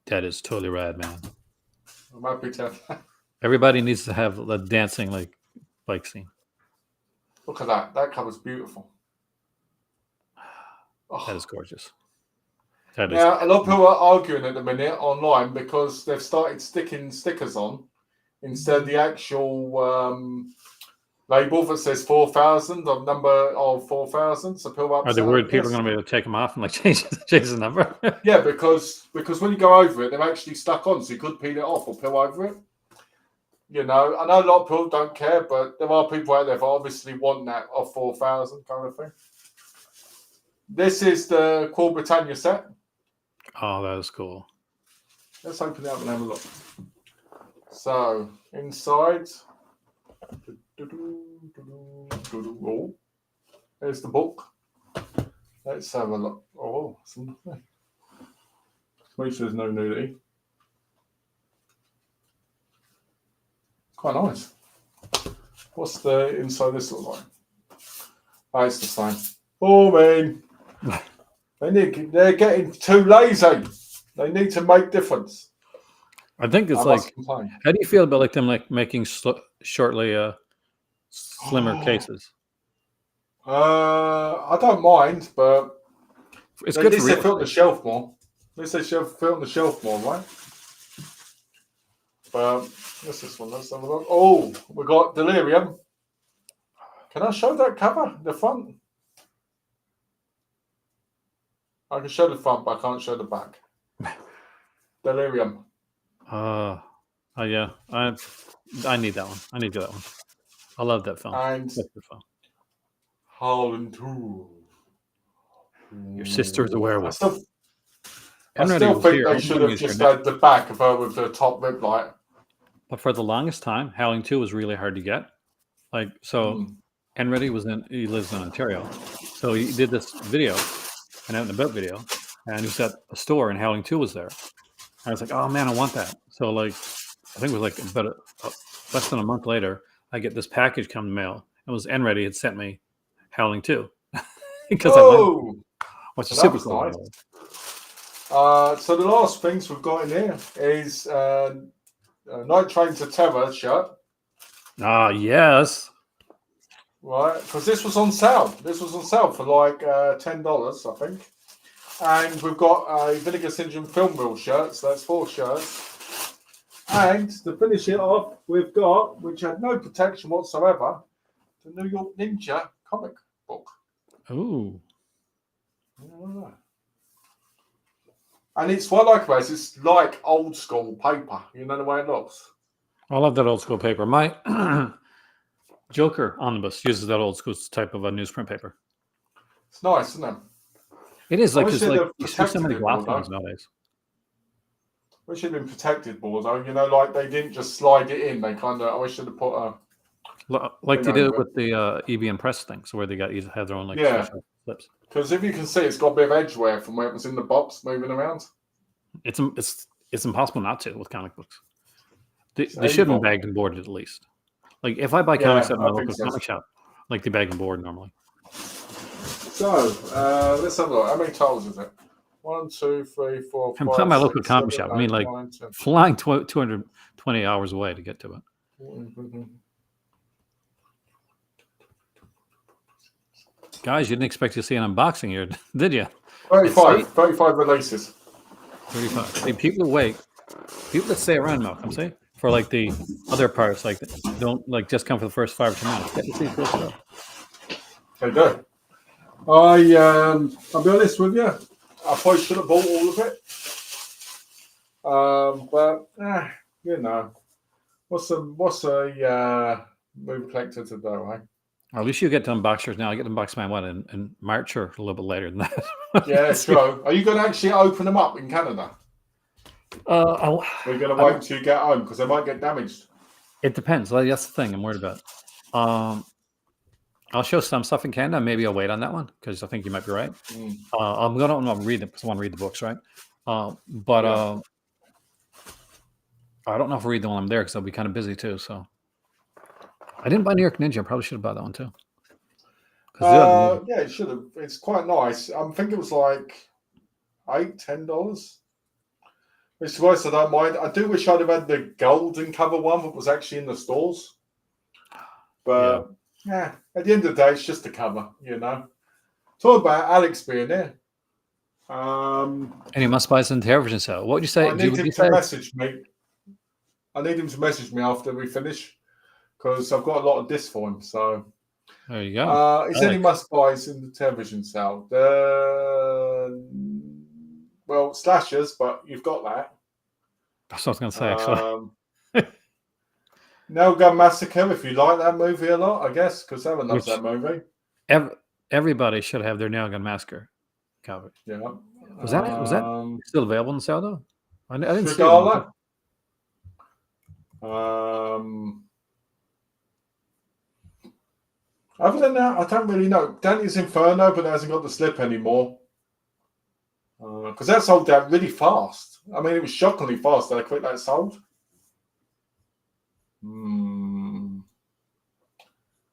That is totally rad, man. I'm happy to. Everybody needs to have the dancing like bike scene. Look at that. That cover's beautiful. Oh. That is gorgeous. That is. Now, a lot of people are arguing at the minute online because they've started sticking stickers on instead of the actual label that says 4,000, of number of 4,000. So people Are they worried people are going to be able to take them off and like change the number? Yeah, because when you go over it, they're actually stuck on, so you could peel it off or peel over it. You know, I know a lot of people don't care, but there are people out there that obviously want that of 4,000 kind of thing. This is the Queen Britannia set. Oh, that is cool. Let's open it up and have a look. So, inside. Oh, there's the book. Let's have a look. Oh, make sure there's no nudity. Quite nice. What's the inside this look like? Oh, it's the same. Oh, man. They're getting too lazy. They need to make difference. I think it's like, how do you feel about like them like making shortly slimmer cases? I don't mind, but it's at good least for they fit on the shelf more. At least they fit on the shelf more, right? But what's this one? Let's have a look. Oh, we got Delirium. Can I show that cover? The front? I can show the front, but I can't show the back. Delirium. Oh yeah. I need that one. I need to get that one. I love that film. And Howling 2. Your sister's a werewolf. I still think they should have just had the back of her with the top rib light. But for the longest time, Howling 2 was really hard to get. Like, so Enready he lives in Ontario. So he did this video, an out and about video, and he was at a store and Howling 2 was there. I was like, oh man, I want that. So like, I think it was like about less than a month later, I get this package come in the mail. It was Enready had sent me Howling 2 because I what's a super cool. Nice. So the last things we've got in here is Night Train to Terror shirt. Ah, yes. Right, because this was on sale. This was on sale for like $10, I think. And we've got a Vinegar Syndrome film reel shirt, so that's 4 shirts. And to finish it off, we've got, which had no protection whatsoever, the New York Ninja comic book. Ooh. Yeah. And it's what I like about it, it's like old school paper. You know the way it looks? I love that old school paper. My Joker Omnibus uses that old school type of a newsprint paper. It's nice, isn't it? It is like, you see so many gloss ones nowadays. I wish it had been protected board though. You know, like they didn't just slide it in. They kind of, I wish they'd have put a... Like they did it with the EBM press things, where they had their own like special slips. Because if you can see, it's got a bit of edge wear from where it was in the box moving around. It's impossible not to with comic books. They should be bagged and boarded at least. Like if I buy comics at my local comic shop, like they bag and board normally. So let's have a look. How many titles is it? 1, 2, 3, 4, 5. I'm my local comic shop. I mean, like flying 220 hours away to get to it. Guys, you didn't expect to see an unboxing here, did you? 35 releases. 35. See, people that stay around, Malcolm, see, for like the other parts, like don't like just come for the first 5 or 10 minutes. Get to see cool stuff. They do. I'll be honest with you. I probably should have bought all of it. But you know, what's a movie collector to do, right? Or at least you get to unbox yours now. I get to unbox mine in March or a little bit later than that. Yeah, true. Are you going to actually open them up in Canada? We're going to wait until you get home because they might get damaged. It depends. Like, that's the thing I'm worried about. I'll show some stuff in Canada. Maybe I'll wait on that one because I think you might be right. Mm. I'm gonna read them because I want to read the books, right? But Yeah. I don't know if I'll read them while I'm there because I'll be kind of busy too. So I didn't buy New York Ninja. I probably should have bought that one too. Yeah, it should have. It's quite nice. I think it was like $10. Which is why I don't mind. I do wish I'd have had the golden cover one that was actually in the stores. But yeah, at the end of the day, it's just a cover, you know. Talk about Alex being there. Any must buys in the television set. What would you say? I need him to message me. I need him to message me after we finish because I've got a lot of discs for him. So there you go. Is any must buys in the television sale? Well, slashers, but you've got that. That's what I was going to say, actually. Nail Gun Massacre, if you like that movie a lot, I guess, because Evan loves that movie. Everybody should have their Nail Gun Massacre covered. Yeah. Was that still available in the sale, though? I didn't see it. Other than that, I don't really know. Dante's Inferno, but it hasn't got the slip anymore. Because that sold out really fast. I mean, it was shockingly fast how quick that sold.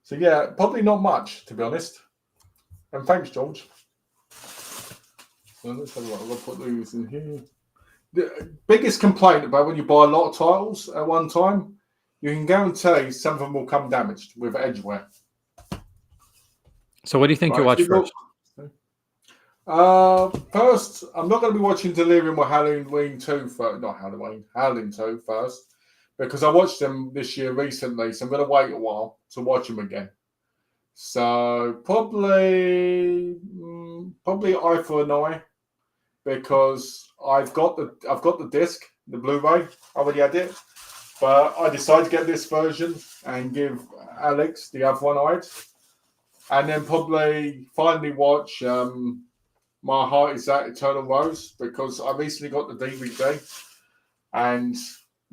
So, yeah, probably not much, to be honest. And thanks, George. So let's have a look. I'm going to put these in here. The biggest complaint about when you buy a lot of titles at one time, you can guarantee some of them will come damaged with edgeware. So what do you think you'll watch first? First, I'm not going to be watching Delirium or Halloween 2 first. Not Halloween, Howling 2 first. Because I watched them this year recently, so I'm going to wait a while to watch them again. So probably Eye for an Eye, because I've got the disc, the Blu-ray. I already had it, but I decided to get this version and give Alex the other one I had, and then probably finally watch My Heart Is That Eternal Rose, because I recently got the DVD and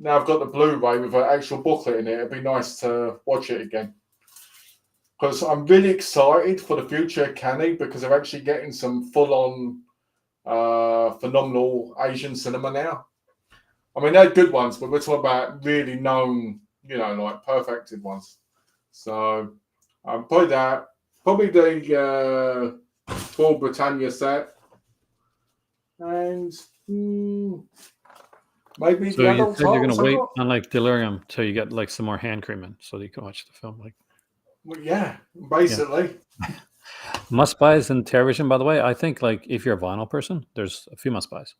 now I've got the Blu-ray with an actual booklet in it. It'd be nice to watch it again. Because I'm really excited for the future of Canny, because they're actually getting some full-on phenomenal Asian cinema now. I mean, they're good ones, but we're talking about really known, like perfected ones. So probably the Full Britannia set. And maybe so you said you're going to wait on like Delirium till you get like some more hand cream in so that you can watch the film. Well, yeah, basically. Yeah. Must buys in television, by the way. I think like if you're a vinyl person, there's a few must buys.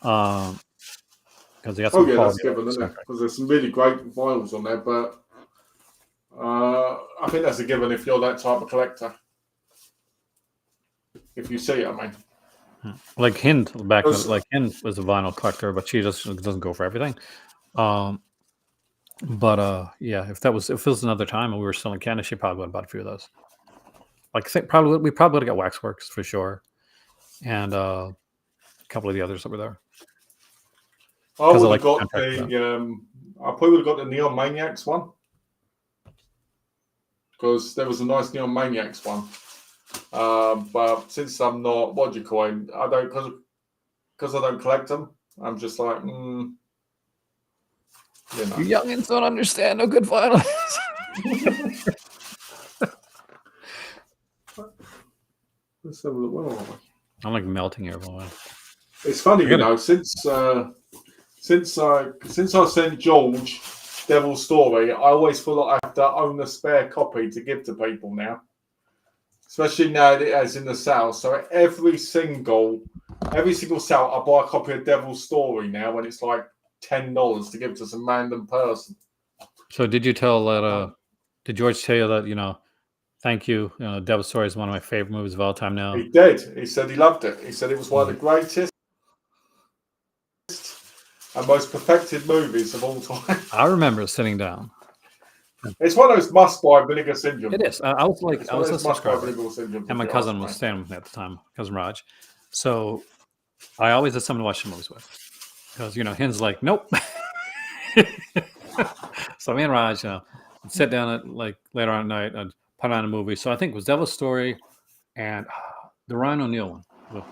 Because they got some that's given, isn't it? Because there's some really great vinyls on there, but I think that's a given if you're that type of collector. If you see it, I mean. Like Hind Hind was a vinyl collector, but she just doesn't go for everything. Yeah, if it was another time and we were still in Canada, she probably would have bought a few of those. Like we probably would have got Waxworks for sure, and a couple of the others that were there. I would have got I probably would have got the Neon Maniacs one, because there was a nice Neon Maniacs one. But since I'm not, what do you call it? I don't, because I don't collect them. I'm just like, You youngins don't understand how good vinyl is. Let's have a look. Where are we? I'm like melting here. It's funny, since I sent George Devil's Story, I always feel like I have to own a spare copy to give to people now. Especially now that it's in the sale. So every single sale, I buy a copy of Devil's Story now when it's like $10 to give to some random person. So did you tell that? Did George tell you that thank you? Devil's Story is one of my favorite movies of all time now. He did. He said he loved it. He said it was one of the greatest and most perfected movies of all time. I remember sitting down. It's one of those must-buy Vinegar Syndrome. It is. I was a subscriber, and my cousin was staying with me at the time, cousin Raj. So I always had someone to watch the movies with, because Hind's like, nope. So me and Raj, sit down at like later on at night and put on a movie. So I think it was Devil's Story and the Ryan O'Neal one with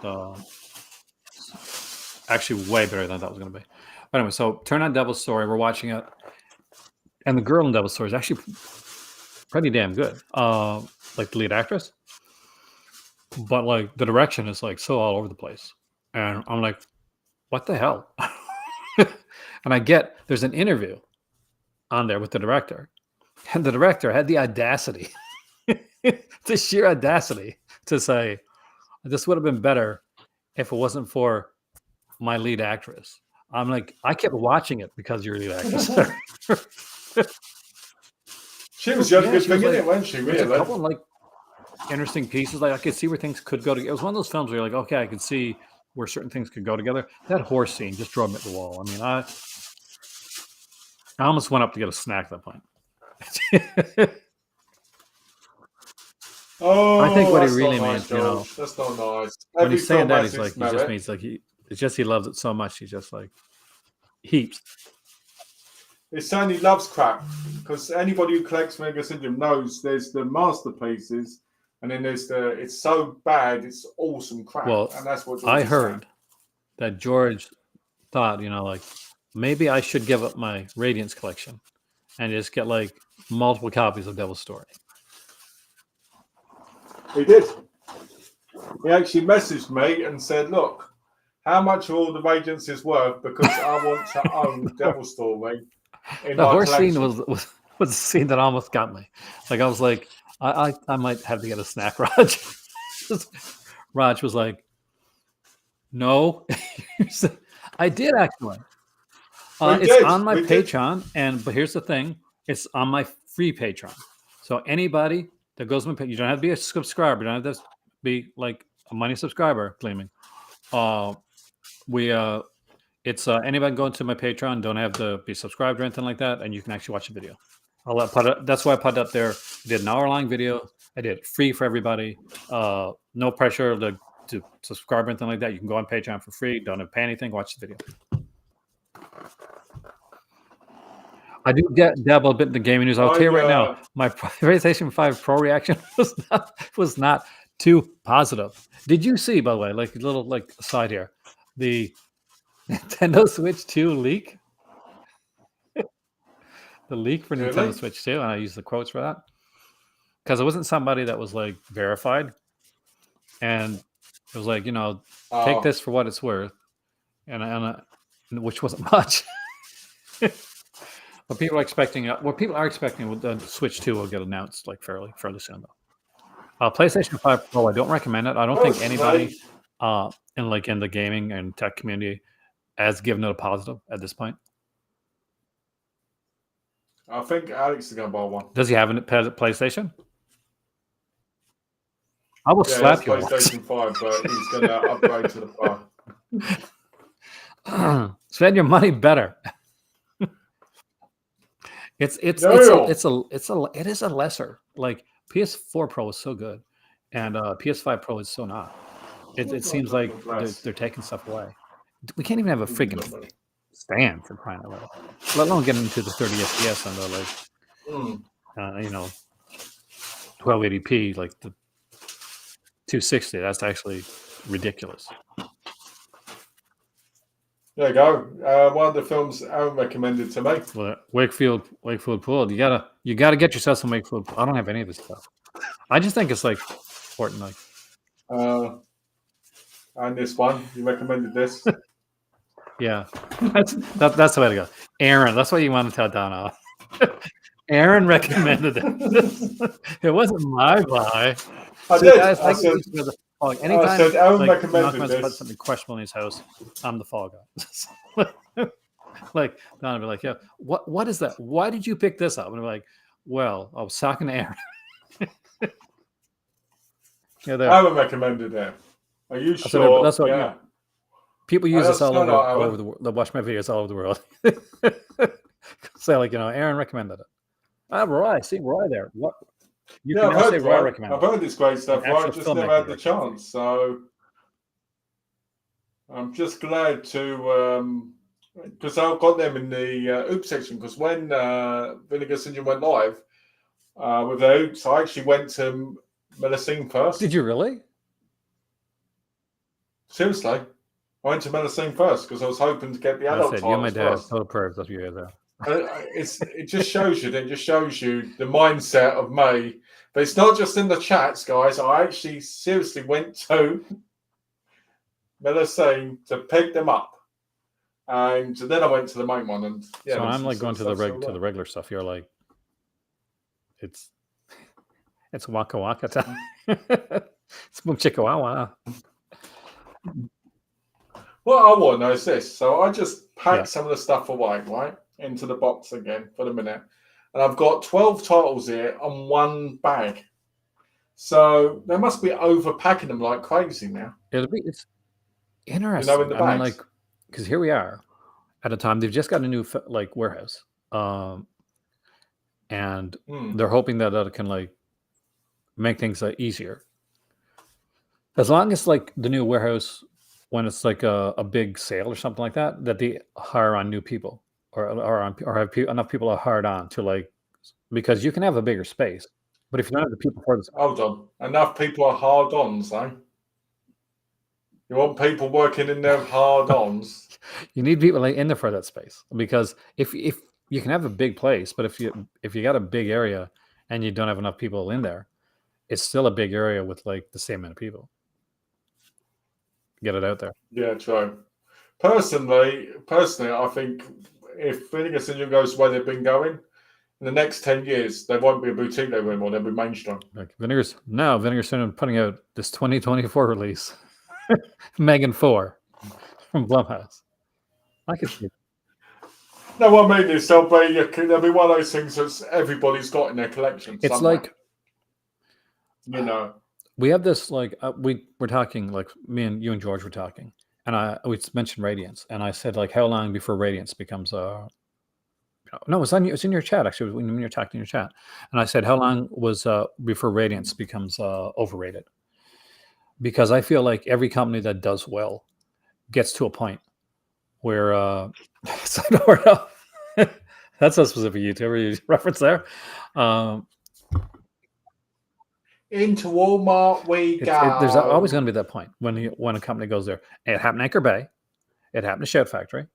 actually way better than I thought it was going to be. But anyway, so turn on Devil's Story. We're watching it, and the girl in Devil's Story is actually pretty damn good. Like the lead actress, but like the direction is like so all over the place, and I'm like, what the hell? And I get there's an interview on there with the director, and the director had the audacity, the sheer audacity to say, this would have been better if it wasn't for my lead actress. I'm like, I kept watching it because you're lead actress. She was the only good she was thing in like- it, wasn't she? There's a Really? couple of like interesting pieces. Like I could see where things could go together. It was one of those films where you're like, okay, I could see where certain things could go together. That horse scene just drove me at the wall. I mean, I almost went up to get a snack at that point. Oh, I think what he that's really not means, nice, you know, George. That's not nice. when Every he's saying film that, has he's like, its he just merit. means like it's just he loves it so much. He's just like heaps. It's saying he loves crap because anybody who collects Mega Syndrome knows there's the masterpieces and then there's the it's so bad it's awesome crap. Well, and that's what George I is heard that George thought, you know, like maybe I should give up my Radiance collection and just get like multiple copies of Devil's Story. saying. He did. He actually messaged me and said, "Look, how much are all the Radiances worth? Because I want to own Devil Story in The my horse collection." scene was the scene that almost got me. Like I was like, I might have to get a snack, Raj. Raj was like, no. I did actually. We It's did, on my we did. Patreon, but here's the thing: it's on my free Patreon. So anybody that goes to my Patreon, you don't have to be a subscriber. You don't have to be like a money subscriber, claiming. It's anybody going to my Patreon don't have to be subscribed or anything like that, and you can actually watch the video. That's why I put it up there. I did an hour-long video. I did it free for everybody. No pressure to subscribe or anything like that. You can go on Patreon for free. Don't have to pay anything. Watch the video. I do dabble a bit in the gaming news. I'll tell you right now, my PlayStation 5 Pro reaction was not too positive. Did you see, by the way, like a little like aside here, the Nintendo Switch 2 leak? The leak for Nintendo Really? Switch 2, and I use the quotes for that because it wasn't somebody that was like verified, and it was like, you know, take this for what it's worth, and which wasn't much. But people are expecting the Switch 2 will get announced like fairly soon though. PlayStation 5 Pro, I don't recommend it. I don't think anybody in the gaming and tech community has given it a positive at this point. I think Alex is going to buy one. Does he have a PlayStation? I will Yeah, slap it's you. PlayStation 5, but he's going to upgrade to the Pro. Spend your money better. It is a lesser, like PS4 Pro is so good, and PS5 Pro is so not. It seems like they're taking stuff away. We can't even have a freaking stand for crying out loud, let alone get into the 30 FPS and the like, 1280p, like the 260. That's actually ridiculous. There you go. One of the films Aaron recommended to me. Well, Wakefield Pool. You gotta get yourself some Wakefield. I don't have any of this stuff. I just think it's like important. Like, and this one, you recommended this. yeah, that's the way to go. Aaron, that's what you want to tell Donna. Aaron recommended it. It wasn't my buy. I See, did. guys, I said, anytime I said Aaron like, recommended put this. something questionable in his house, I'm the fall guy. Like Donna be like, yeah, what is that? Why did you pick this up? And we're like, well, I was talking to Aaron. Yeah, there. Aaron recommended it. Are you So sure? that's what. Yeah. People use this all all over the world. They watch my videos all over the world. Say like, Aaron recommended it. Roy, see Roy there. What? You can now say Roy recommended. I've heard this great stuff. Roy just never had the chance. So I'm just glad to because I've got them in the oops section. Because when Vinegar Syndrome went live with their oops, I actually went to Melusine first. Did you really? Seriously, I went to Melusine first because I was hoping to get the I adult said, you and my titles dad, first. total prayers of you there. It just shows you. It just shows you the mindset of me. But it's not just in the chats, guys. I actually seriously went to Melusine to pick them up, and then I went to the main one. And yeah, So there's I'm some like going to the stuff still there. regular stuff. You're like, it's waka waka time. It's boom chicka wow wow. What I want to know is this. So I just packed Yeah. some of the stuff away, right, into the box again for the minute. And I've got 12 titles here on one bag. So they must be overpacking them like crazy now. It's interesting. in the I mean, bags. like, because here we are at a time they've just got a new like warehouse, and they're hoping that that can like make things easier. As long as like the new warehouse, when it's like a big sale or something like that, that they hire on new people or have enough people are hired on to like, because you can have a bigger space, but if you don't have the people for this, Hold on. Enough people are hard-ons, eh? You want people working in their hard-ons? you need people like in there for that space, because if you can have a big place, but if you got a big area and you don't have enough people in there, it's still a big area with like the same amount of people. Get it out there. Yeah, true. Personally, I think if Vinegar Syndrome goes the way they've been going, in the next 10 years, there won't be a boutique there anymore. They'll be mainstream. Like Vinegar Syndrome putting out this 2024 release, Megan 4 from Blumhouse. I could see. No, what I mean is there'll be one of those things that everybody's got in their collection. It's somewhere. like, you know, we have this like we're talking, like me and you and George were talking, and we mentioned Radiance, and I said like, how long before Radiance becomes no, it's in your chat actually when you're talking in your chat, and I said how long was before Radiance becomes overrated, because I feel like every company that does well gets to a point where so I don't know. That's a specific YouTuber reference there. into Walmart we go. There's always going to be that point when a company goes there. It happened to Anchor Bay. It happened to Shout Factory.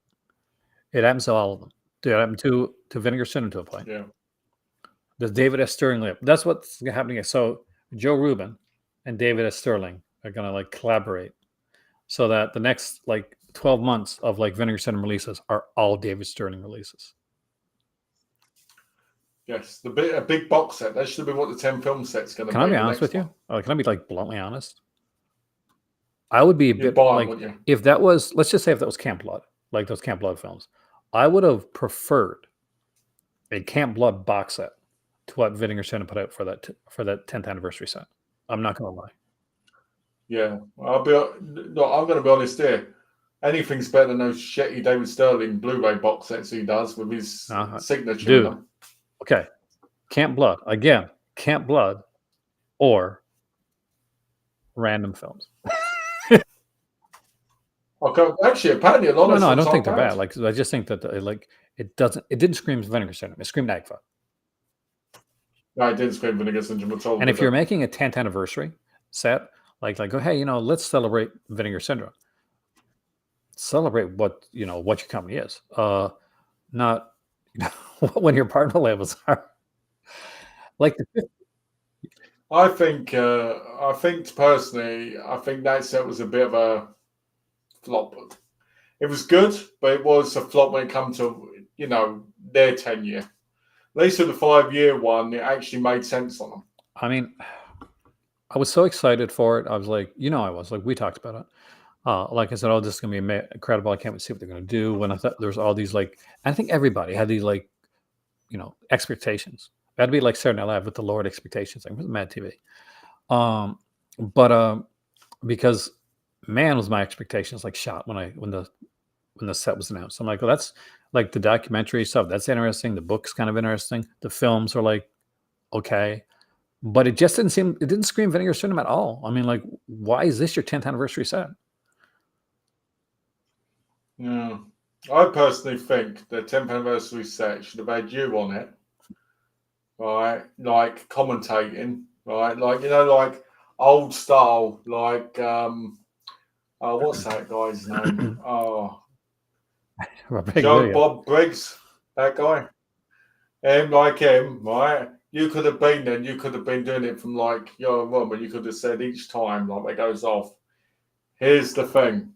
It happens to all of them. It happened to Vinegar Syndrome to a point. Yeah. The David S. Sterling lip. That's what's happening. So Joe Rubin and David S. Sterling are going to like collaborate, so that the next like 12 months of like Vinegar Syndrome releases are all David Sterling releases. Yes, a big box set. That should be what the 10 film set's going to be. Can I be honest with you? Can I be like bluntly honest? I would be a bit like, if that was, let's just say if that was Camp Blood, like those Camp Blood films, I would have preferred a Camp Blood box set to what Vinegar Syndrome put out for that 10th anniversary set. I'm not going to lie. Yeah, I'm going to be honest here. Anything's better than those shitty David Sterling Blu-ray box sets he does with his signature. Dude. On them. Okay, Camp Blood again. Camp Blood, or random films. Okay, actually, apparently a lot of. No, I don't think they're bad. Like, I just think that it didn't scream Vinegar Syndrome. It screamed Agfa. No, it didn't scream Vinegar Syndrome at all. And if you're making a 10th anniversary set, like, oh, hey, let's celebrate Vinegar Syndrome. Celebrate what your company is. Not when your partner labels are. Like I think personally, I think that set was a bit of a flop. It was good, but it was a flop when it comes to their 10-year. At least with the 5-year one, it actually made sense on them. I mean, I was so excited for it. I was like, I was like, we talked about it. Like I said, this is gonna be incredible. I can't wait to see what they're gonna do. When I thought there's all these I think everybody had these expectations. It had to be like Saturday Night Live with the lowered expectations. Like, it was Mad TV. But because man, was my expectations like shot when the set was announced. I'm like, well, that's like the documentary stuff. That's interesting. The book's kind of interesting. The films are like, okay, but it just didn't scream Vinegar Syndrome at all. I mean, like, why is this your 10th anniversary set? Yeah. I personally think the 10th anniversary set should have had you on it, right? Like commentating, right? Like like old style, like what's that guy's name? Oh, Big Joe video. Bob Briggs, that guy. Him, like him, right? You could have been then. You could have been doing it from like your room, and you could have said each time, like it goes off. Here's the thing,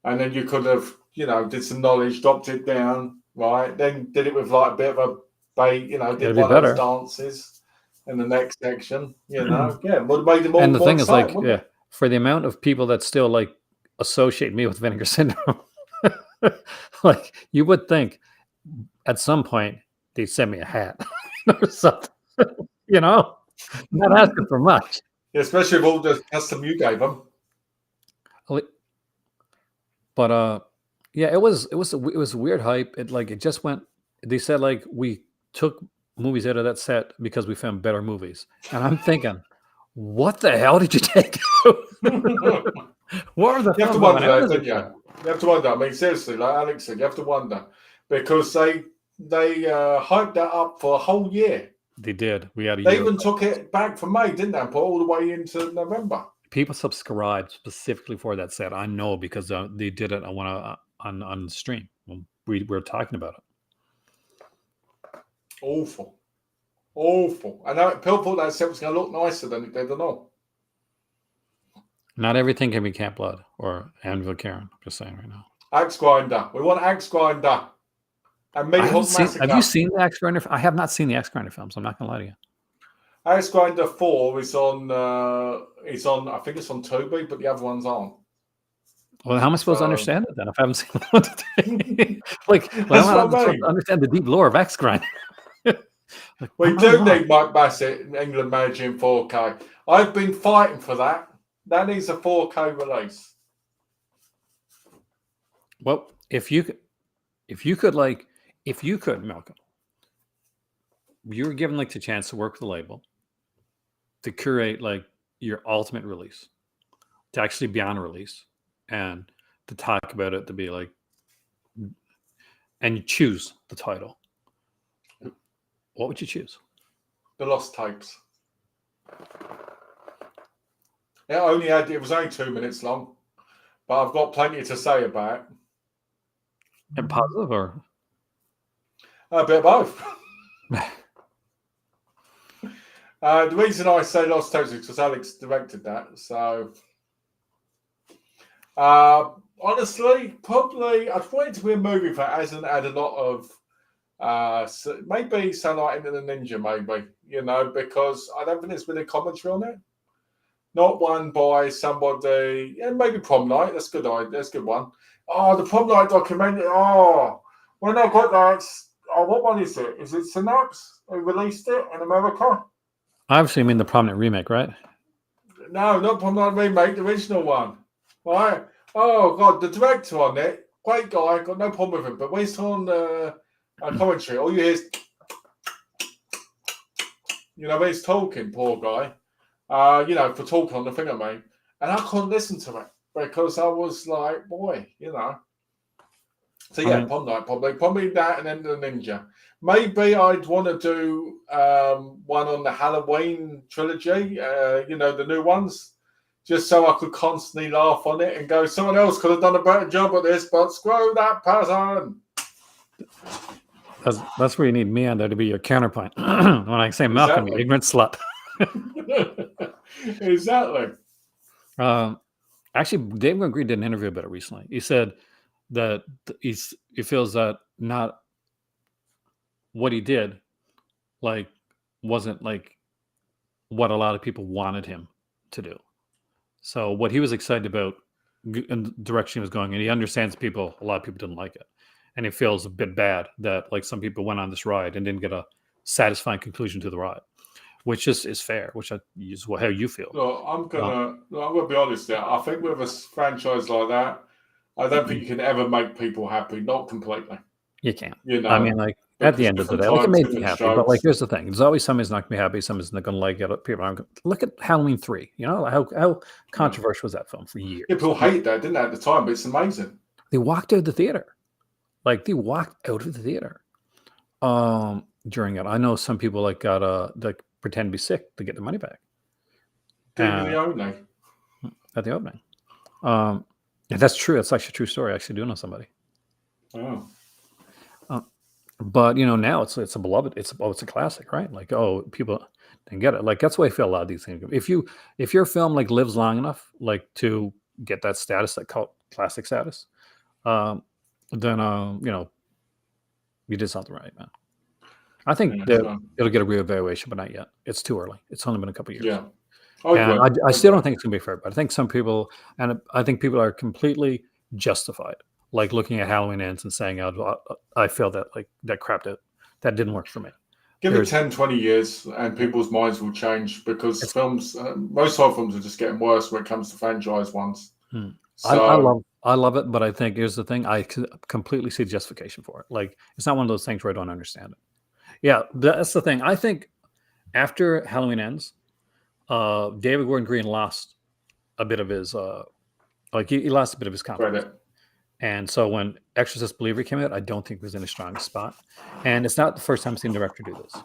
and then you could have, did some knowledge, dropped it down, right? Then did it with like a bit of a bait, did It'd be one of those better. dances in the next section, yeah, would have made them all And the more thing is, exciting, like, wouldn't yeah, it? for the amount of people that still like associate me with vinegar syndrome, like you would think at some point they'd send me a hat or something, you know, not asking for much. Yeah, especially with all the custom you gave them. But yeah, it was weird hype. It just went. They said like we took movies out of that set because we found better movies, and I'm thinking, what the hell did you take out? What are the You have to films wonder going out that, of don't this you? thing? You have to wonder. I mean, seriously, like Alex said, you have to wonder because they hyped that up for a whole year. They did. We had a They year. even took it back from May, didn't they? And put all the way into November. People subscribed specifically for that set. I know because they did it on the stream when we were talking about it. Awful, awful. I know people thought that set was going to look nicer than it did, and all. Not everything can be Camp Blood or Anvil Karen. I'm just saying right now. Axe Grinder. We want Axe Grinder. And Meat Hook Massacre. Have you seen the Axe Grinder? I have not seen the Axe Grinder films. I'm not gonna lie to you. Axe Grinder 4 is on. I think it's on Tubi, but the other one's on. Well, how am I supposed to understand it then if I haven't seen one today? Like, well, That's I'm what I supposed mean. to understand the deep lore of Axe Grinder. Like, We do need Mike Bassett, England manager in 4K. I've been fighting for that. That needs a 4K release. Well, if you could, Malcolm, you were given like the chance to work with the label to curate like your ultimate release, to actually be on a release, and to talk about it, to be like, and you choose the title. What would you choose? The Lost Tapes. It was only 2 minutes long, but I've got plenty to say about it. And positive or a bit of both. The reason I say Lost Tapes is because Alex directed that. So, honestly, probably I'd want it to be a movie that hasn't had a lot of maybe Sunlight into the Ninja, maybe, because I don't think there's been a commentary on it. Not one by somebody, maybe Prom Night. That's good. That's a good one. Oh, the Prom Night documentary. Oh, when I got that, what one is it? Is it Synapse? They released it in America. Obviously, you mean the Prominent remake, right? No, not Prom Night remake, the original one. Right? Oh God, the director on it, great guy, got no problem with him. But when he's on commentary, all you hear is, when he's talking, poor guy. For talking on the thing I made. And I couldn't listen to it because I was like, boy, So yeah, Prom Night, probably that, and then the Ninja. Maybe I'd want to do one on the Halloween trilogy, the new ones, just so I could constantly laugh on it and go, someone else could have done a better job at this, but screw that person. That's where you need me on there to be your counterpoint. When I say Malcolm, you ignorant slut. Exactly. Actually, Dave Green did an interview about it recently. He said that he feels that not what he did, like, wasn't like what a lot of people wanted him to do. So what he was excited about in the direction he was going, and he understands a lot of people didn't like it, and he feels a bit bad that like some people went on this ride and didn't get a satisfying conclusion to the ride. Which is fair, which is how you feel. Look, I'm gonna be honest there. I think with a franchise like that, I don't think you can ever make people happy. Not completely. You can't. I mean, like at the end of the day, like it made me happy. But like, here's the thing: there's always somebody's not gonna be happy. Somebody's not gonna like it. People aren't. Look at Halloween 3. How controversial was that film for years? People hate that, didn't they, at the time? But it's amazing. They walked out of the theater. Like they walked out of the theater during it. I know some people like like pretend to be sick to get the money back Doing the only. at the opening. Yeah, that's true. That's actually a true story. I actually do know somebody. Oh. But now it's a beloved. It's a classic, right? Like people didn't get it. Like that's why I feel a lot of these things. If your film like lives long enough, like to get that status, that cult classic status, then you did something right, man. I think that it'll get a reevaluation, but not yet. It's too early. It's only been a couple of years. Yeah. And I still don't think it's gonna be fair. But I think some people, and I think people are completely justified, like looking at Halloween Ends and saying, I feel that like that crap that didn't work for me. Give it 10, 20 years and people's minds will change because films, most horror films are just getting worse when it comes to franchise ones. So, I love it, but I think here's the thing: I completely see the justification for it. Like it's not one of those things where I don't understand it. Yeah, that's the thing. I think after Halloween Ends, David Gordon Green lost a bit of his he lost a bit of his confidence. credit. And so when Exorcist Believer came out, I don't think he was in a strong spot. And it's not the first time I've seen a director do this.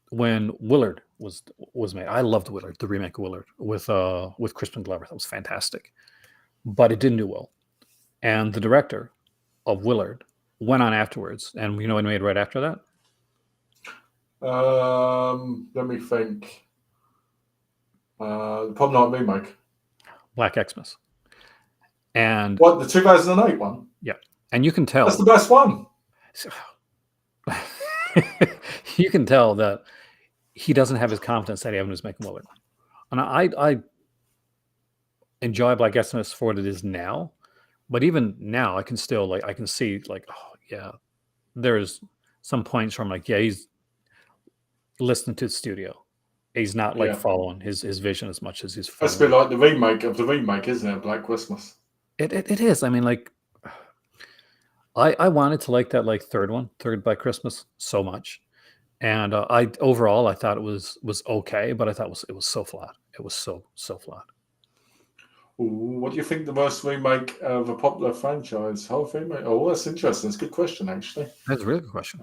When Willard was made, I loved Willard, the remake of Willard with Crispin Glover. That was fantastic, but it didn't do well. And the director of Willard went on afterwards, and you know what he made right after that? Let me think. The Problem Night remake. Black Xmas. And what, the 2008 one? Yeah, and you can tell that's the best one. You can tell that he doesn't have his confidence that he was making Willard. And I enjoy Black Xmas for what it is now, but even now I can still I can see oh yeah, there's some points where I'm like, yeah, he's listening to the studio. He's not following his vision as much as he's following. That's a bit like the remake of the remake, isn't it? Black Christmas. It is. I mean, like I wanted to like that Third Black Christmas so much. And I thought it was okay, but I thought it was so flat. It was so flat. Ooh, what do you think the worst remake of a popular franchise? Whole remake? Oh, that's interesting. It's a good question, actually. That's a really good question.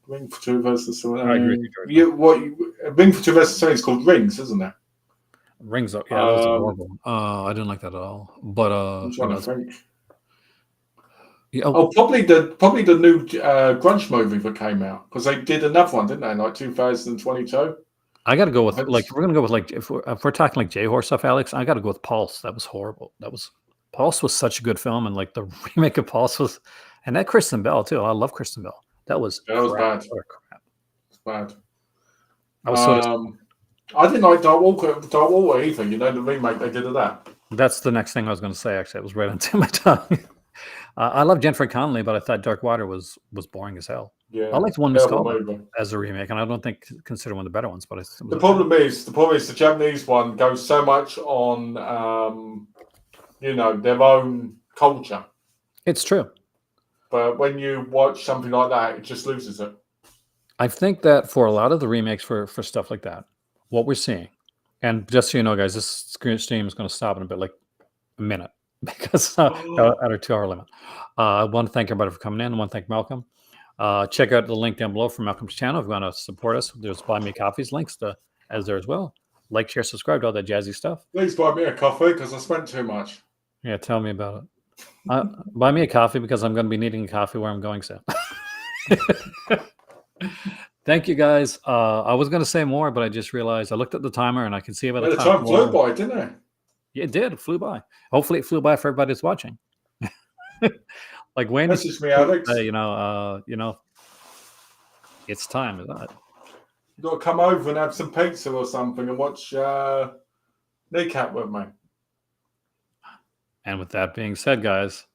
Ring for Two versus I agree with you, Ring for Two versus is called Rings, isn't it? Rings, yeah, that was horrible. I didn't like that at all. But I'm trying to think. Yeah, probably the new Grunge movie that came out because they did another one, didn't they? Like 2022. I got to go with we're gonna go with if we're talking like J-horse stuff, Alex. I got to go with Pulse. That was horrible. Pulse was such a good film, and like the remake of Pulse was, and that Kristen Bell too. I love Kristen Bell. That was bad. It's bad. I was I didn't like Dark Water either. You know the remake they did of that. That's the next thing I was going to say. Actually, it was right on tip of my tongue. I love Jennifer Connelly, but I thought Dark Water was boring as hell. Yeah, I liked One Skull as a remake, and I don't think consider one of the better ones. But the problem is the Japanese one goes so much on their own culture. It's true, but when you watch something like that, it just loses it. I think that for a lot of the remakes for stuff like that, what we're seeing, and just so you know, guys, this stream is going to stop in a bit, like a minute, because at our 2-hour limit. I want to thank everybody for coming in. I want to thank Malcolm. Check out the link down below for Malcolm's channel if you want to support us. There's Buy Me a Coffee's links as there as well. Like, share, subscribe to all that jazzy stuff. Please buy me a coffee because I spent too much. Yeah, tell me about it. Buy me a coffee because I'm going to be needing a coffee where I'm going soon. Thank you, guys. I was going to say more, but I just realized I looked at the timer and I can see about the time flew by, didn't it? Yeah, it did. It flew by. Hopefully, it flew by for everybody that's watching. Like Wayne, message me, Alex. It's time, isn't it? You got to come over and have some pizza or something and watch Kneecap with me. And with that being said, guys,